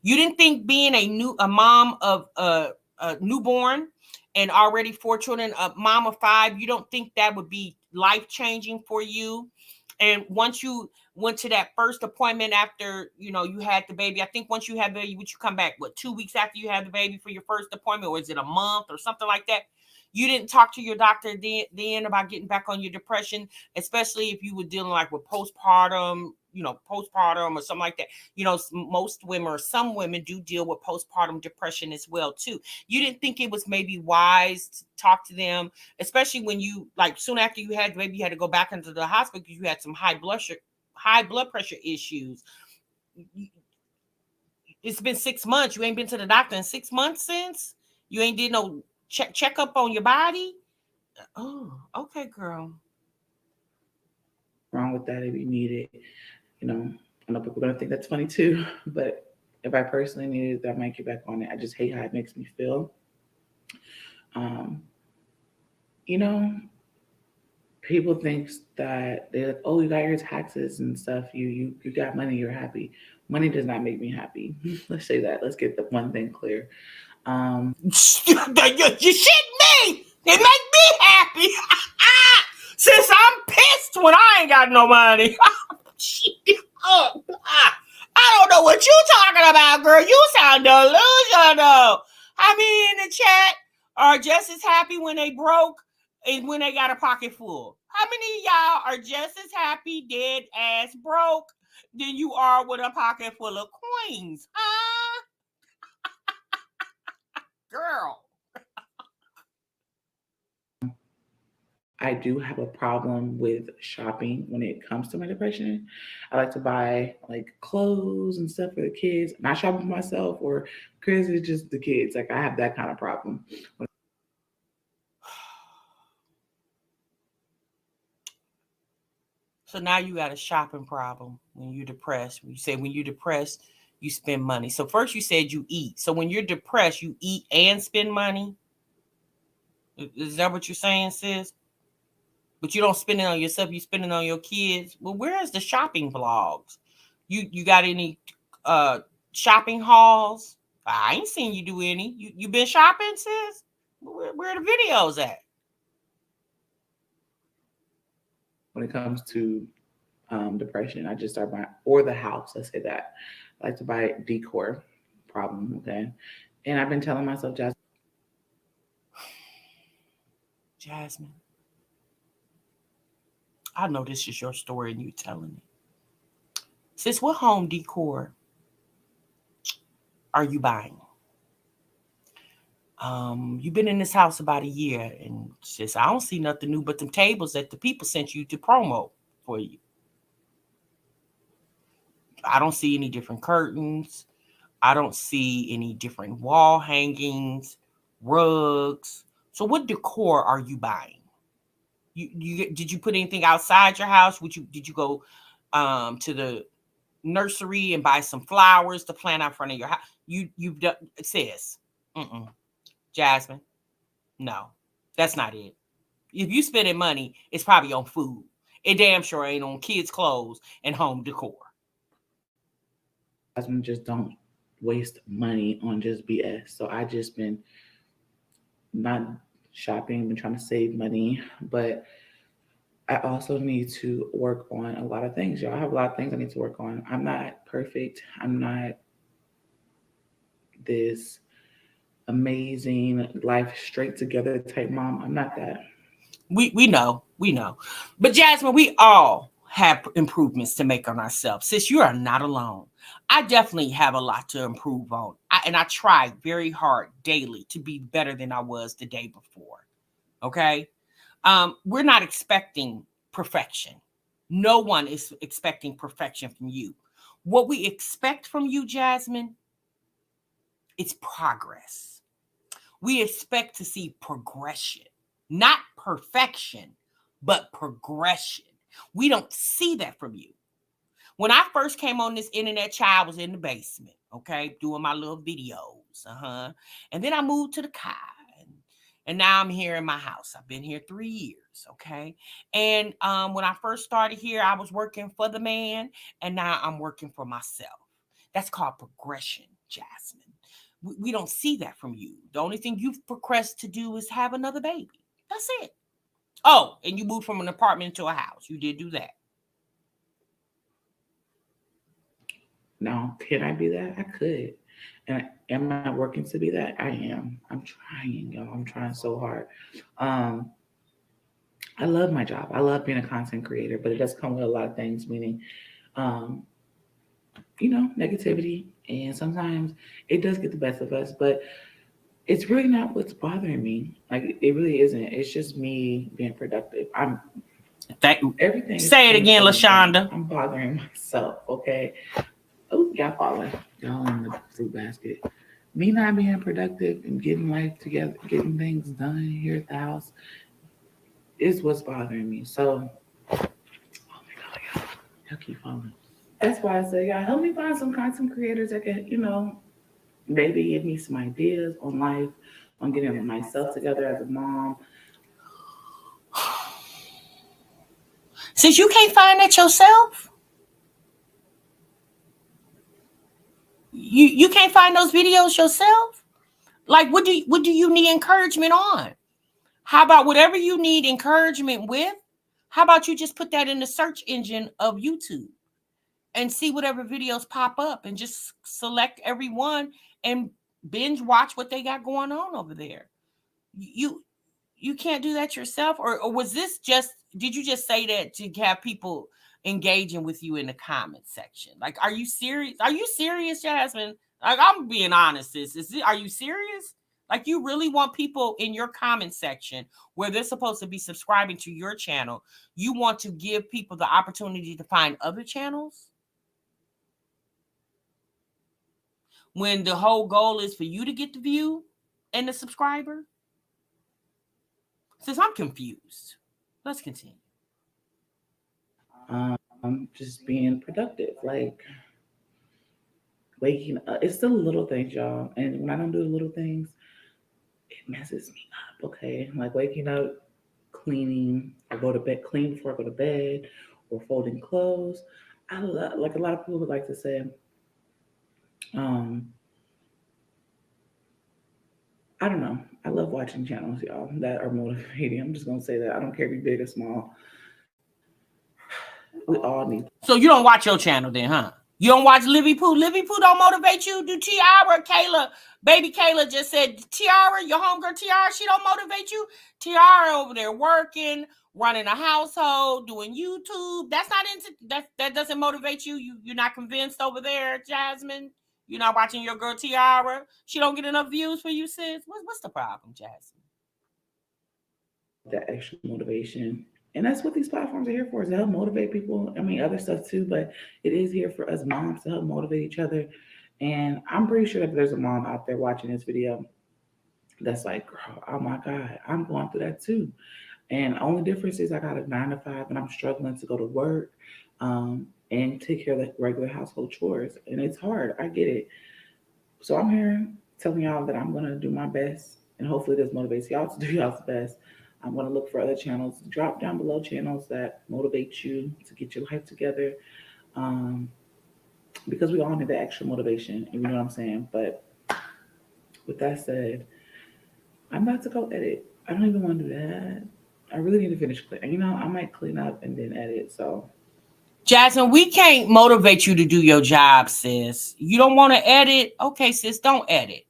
You didn't think being a mom of a newborn and already 4 children, a mom of 5, you don't think that would be life-changing for you? And once you went to that first appointment after, you had the baby, I think once you had the baby, would you come back, 2 weeks after you had the baby for your first appointment, or is it a month or something like that? You didn't talk to your doctor then about getting back on your depression, especially if you were dealing with postpartum or something like that. Most women or some women do deal with postpartum depression as well too. You didn't think it was maybe wise to talk to them, especially when you soon after you had the baby, you had to go back into the hospital because you had some high blood pressure issues. It's been 6 months. You ain't been to the doctor in 6 months since? You ain't did no check up on your body? Oh, okay, girl. Wrong with that if you need it. You know, I know people are gonna think that's funny too, but if I personally need it, I might get back on it. I just hate how it makes me feel. You know, people think that they're like, oh, you got your taxes and stuff. You got money. You're happy. Money does not make me happy. Let's say that. Let's get the one thing clear. You shit me. It make me happy. Since I'm pissed when I ain't got no money. I don't know what you talking about, girl. You sound delusional. I mean, in the chat are just as happy when they broke and when they got a pocket full. How many of y'all are just as happy dead ass broke than you are with a pocket full of coins? Huh? Girl. I do have a problem with shopping when it comes to my depression. I like to buy like clothes and stuff for the kids. Not shopping for myself or because it's just the kids. Like I have that kind of problem. So now you got a shopping problem when you're depressed. You say when you're depressed, you spend money. So first you said you eat. So when you're depressed, you eat and spend money. Is that what you're saying, sis? But you don't spend it on yourself, you spend it on your kids. Well, where is the shopping vlogs? You got any shopping hauls? I ain't seen you do any. You been shopping, sis? Where are the videos at? When it comes to depression, I just start buying, or the house, let's say that. I like to buy decor. Problem, okay? And I've been telling myself, Jasmine, I know this is your story and you telling me. Sis, what home decor are you buying? You've been in this house about a year, and sis, I don't see nothing new but them tables that the people sent you to promo for you. I don't see any different curtains. I don't see any different wall hangings, rugs. So what decor are you buying? Did you put anything outside your house? Did you go to the nursery and buy some flowers to plant out front of your house? You've done, it says, Jasmine, no, that's not it. If you spending money, it's probably on food. It damn sure ain't on kids' clothes and home decor. Jasmine, just don't waste money on just BS. So I just been not shopping, been trying to save money, but I also need to work on a lot of things. Y'all, I have a lot of things I need to work on. I'm not perfect. I'm not this amazing life straight together type mom. I'm not that. We know. But Jasmine, we all have improvements to make on ourselves. Sis, you are not alone. I definitely have a lot to improve on. And I try very hard daily to be better than I was the day before. Okay? We're not expecting perfection. No one is expecting perfection from you. What we expect from you, Jasmine, is progress. We expect to see progression, not perfection, but progression. We don't see that from you. When I first came on this internet, child, was in the basement, okay, doing my little videos, and then I moved to the car, and now I'm here in my house. I've been here 3 years, okay, and when I first started here, I was working for the man, and now I'm working for myself. That's called progression, Jasmine. We don't see that from you. The only thing you've progressed to do is have another baby. That's it. Oh, and you moved from an apartment to a house. You did do that. Now, can I be that? I could. And am I working to be that? I am. I'm trying, y'all. I'm trying so hard. I love my job. I love being a content creator, but it does come with a lot of things, meaning, negativity. And sometimes it does get the best of us, but it's really not what's bothering me. Like, it really isn't. It's just me being productive. Everything. Say it again, LaShonda. I'm bothering myself, okay? Oh, y'all falling. y'all in the fruit basket. Me not being productive and getting life together, getting things done here at the house is what's bothering me. So, oh my God, y'all keep falling. That's why I say, y'all help me find some content creators that can, maybe give me some ideas on life, on getting myself together as a mom. Since you can't find that yourself, you can't find those videos yourself. Like, what do you need encouragement on? How about whatever you need encouragement with? How about you just put that in the search engine of YouTube and see whatever videos pop up and just select every one and binge watch what they got going on over there. You can't do that yourself, or was this just, did you just say that to have people engaging with you in the comment section? Like, are you serious? Are you serious, Jasmine? Like, I'm being honest, are you serious? Like, you really want people in your comment section where they're supposed to be subscribing to your channel, you want to give people the opportunity to find other channels when the whole goal is for you to get the view and the subscriber? Since I'm confused, let's continue. Just being productive, like waking up. It's the little things, y'all. And when I don't do the little things, it messes me up. Okay, like waking up, cleaning, or go to bed, clean before I go to bed, or folding clothes. I love, like a lot of people would like to say, I don't know. I love watching channels, y'all, that are motivating. I'm just gonna say that. I don't care if you're big or small. We all need. So you don't watch your channel then, huh? You don't watch Livy Poo? Livy Poo don't motivate you? Do Tiara, Kayla, baby Kayla just said, Tiara, your homegirl Tiara, she don't motivate you? Tiara over there working, running a household, doing YouTube. That's not into that doesn't motivate you. You're not convinced over there, Jasmine? You're not watching your girl Tiara? She don't get enough views for you, sis? What's the problem, Jasmine? That extra motivation. And that's what these platforms are here for, is to help motivate people. I mean, other stuff too, but it is here for us moms to help motivate each other. And I'm pretty sure that there's a mom out there watching this video that's like, girl, oh my God, I'm going through that too. And the only difference is I got a 9 to 5 and I'm struggling to go to work and take care of the regular household chores. And it's hard. I get it. So I'm here telling y'all that I'm going to do my best. And hopefully this motivates y'all to do y'all's best. I'm going to look for other channels. Drop down below channels that motivate you to get your life together. Because we all need that extra motivation. You know what I'm saying? But with that said, I'm about to go edit. I don't even want to do that. I really need to finish cleaning. I might clean up and then edit. So, Jasmine, we can't motivate you to do your job, sis. You don't want to edit? Okay, sis, don't edit.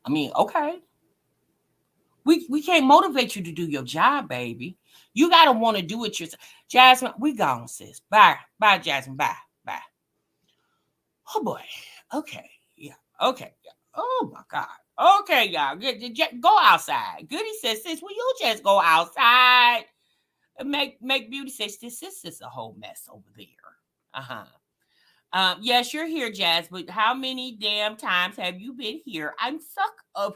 I mean, okay. We can't motivate you to do your job, baby. You gotta want to do it yourself. Jasmine, we gone, sis. Bye, Jasmine. Bye. Oh boy. Okay. Yeah. Okay. Yeah. Oh my God. Okay, y'all. Go outside. Goody says, sis, will you just go outside? Make Beauty says, this is a whole mess over there. Yes, you're here, Jazz, but how many damn times have you been here? I'm sick of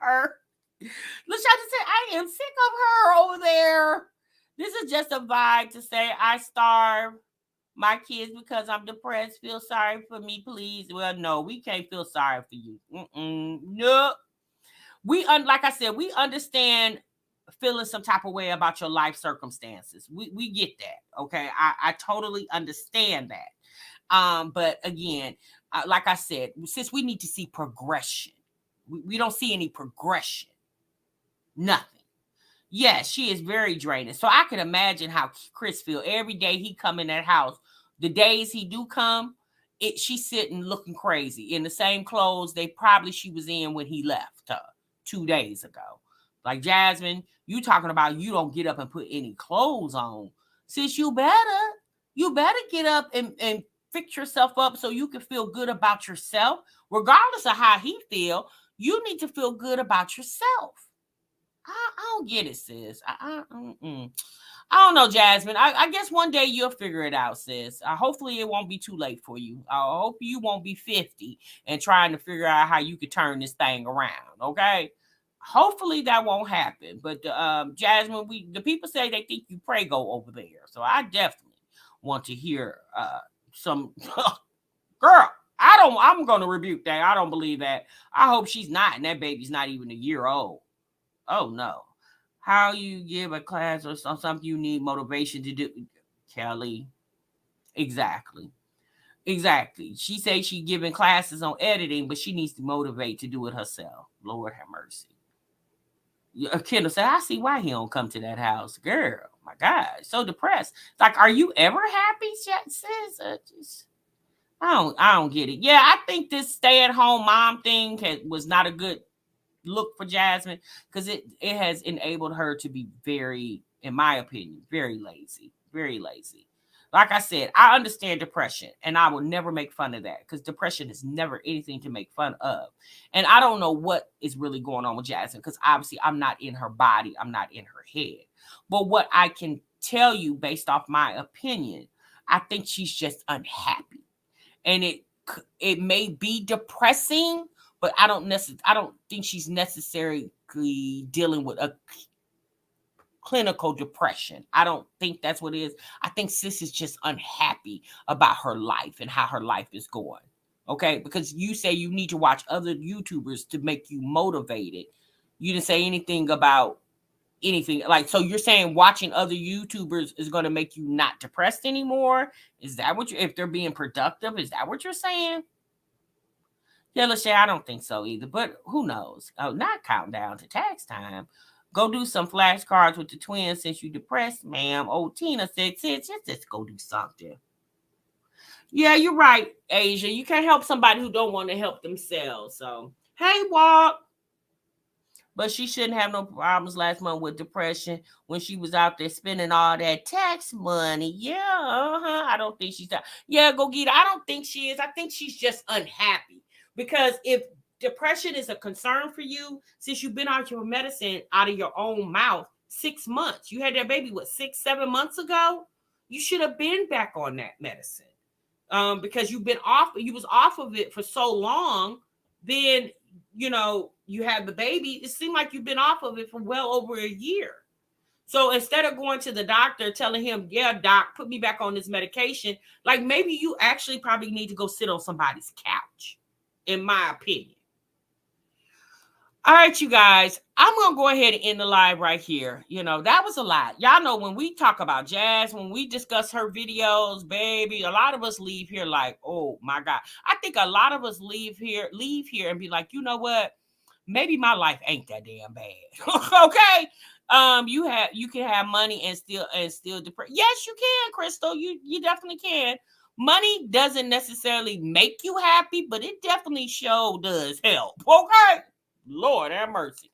her. LaShonda said, I am sick of her over there. This is just a vibe to say I starve my kids because I'm depressed. Feel sorry for me, please. Well, no, we can't feel sorry for you. No. Like I said, we understand feeling some type of way about your life circumstances. We get that. Okay. I totally understand that. But again, like I said, since we need to see progression, we don't see any progression. Nothing. Yes, she is very draining. So I can imagine how Chris feel every day he come in that house. The days he do come, she's sitting looking crazy in the same clothes she was in when he left 2 days ago. Like, Jasmine, you talking about you don't get up and put any clothes on. Sis, you better get up and fix yourself up so you can feel good about yourself. Regardless of how he feel, you need to feel good about yourself. I don't get it, sis. I don't know, Jasmine. I guess one day you'll figure it out, sis. Hopefully it won't be too late for you. I hope you won't be 50 and trying to figure out how you could turn this thing around, okay? Hopefully that won't happen. But Jasmine, the people say they think you Prego over there. So I definitely want to hear some girl. I'm gonna rebuke that. I don't believe that. I hope she's not, and that baby's not even a year old. Oh no. How you give a class or something you need motivation to do, Kelly? Exactly. She says she's giving classes on editing, but she needs to motivate to do it herself. Lord have mercy. Kendall said, I see why he don't come to that house. Girl, my God, so depressed. Like, are you ever happy, sis? I don't get it. Yeah, I think this stay-at-home mom thing was not a good look for Jasmine because it has enabled her to be very, in my opinion, very lazy. Like I said, I understand depression and I will never make fun of that because depression is never anything to make fun of. And I don't know what is really going on with Jasmine because obviously I'm not in her body, I'm not in her head. But what I can tell you based off my opinion, I think she's just unhappy. And it may be depressing, but I don't think she's necessarily dealing with a clinical depression. I don't think that's what it is. I think sis is just unhappy about her life and how her life is going. Okay, because you say you need to watch other YouTubers to make you motivated. You didn't say anything about anything. Like, so you're saying watching other YouTubers is going to make you not depressed anymore? Is that what if they're being productive? Is that what you're saying? Yeah, Lachey, I don't think so either, but who knows? Oh, not countdown to tax time. Go do some flashcards with the twins since you depressed, ma'am. Oh, Tina said, sis, just go do something. Yeah, you're right, Asia. You can't help somebody who don't want to help themselves. So, hey, Walk. But she shouldn't have no problems last month with depression when she was out there spending all that tax money. Yeah, I don't think she's that. Yeah, go get it. I don't think she is. I think she's just unhappy. Because if depression is a concern for you, since you've been out your medicine out of your own mouth 6 months, you had that baby, 6-7 months ago? You should have been back on that medicine. Because you was off of it for so long, then you have the baby. It seemed like you've been off of it for well over a year. So instead of going to the doctor telling him, yeah, doc, put me back on this medication, like maybe you actually probably need to go sit on somebody's couch, in my opinion. All right, you guys, I'm going to go ahead and end the live right here. That was a lot. Y'all know when we talk about Jazz, when we discuss her videos, baby, a lot of us leave here like, oh my God. I think a lot of us leave here and be like, you know what? Maybe my life ain't that damn bad. Okay. You can have money and still depressed. Yes, you can, Crystal. You definitely can. Money doesn't necessarily make you happy, but it definitely does help. Okay. Lord have mercy.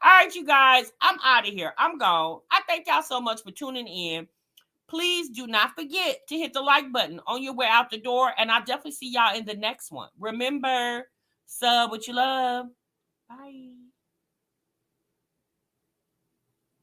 All right, you guys, I'm out of here. I'm gone. I thank y'all so much for tuning in. Please do not forget to hit the like button on your way out the door, and I'll definitely see y'all in the next one. Remember, sub what you love. Bye.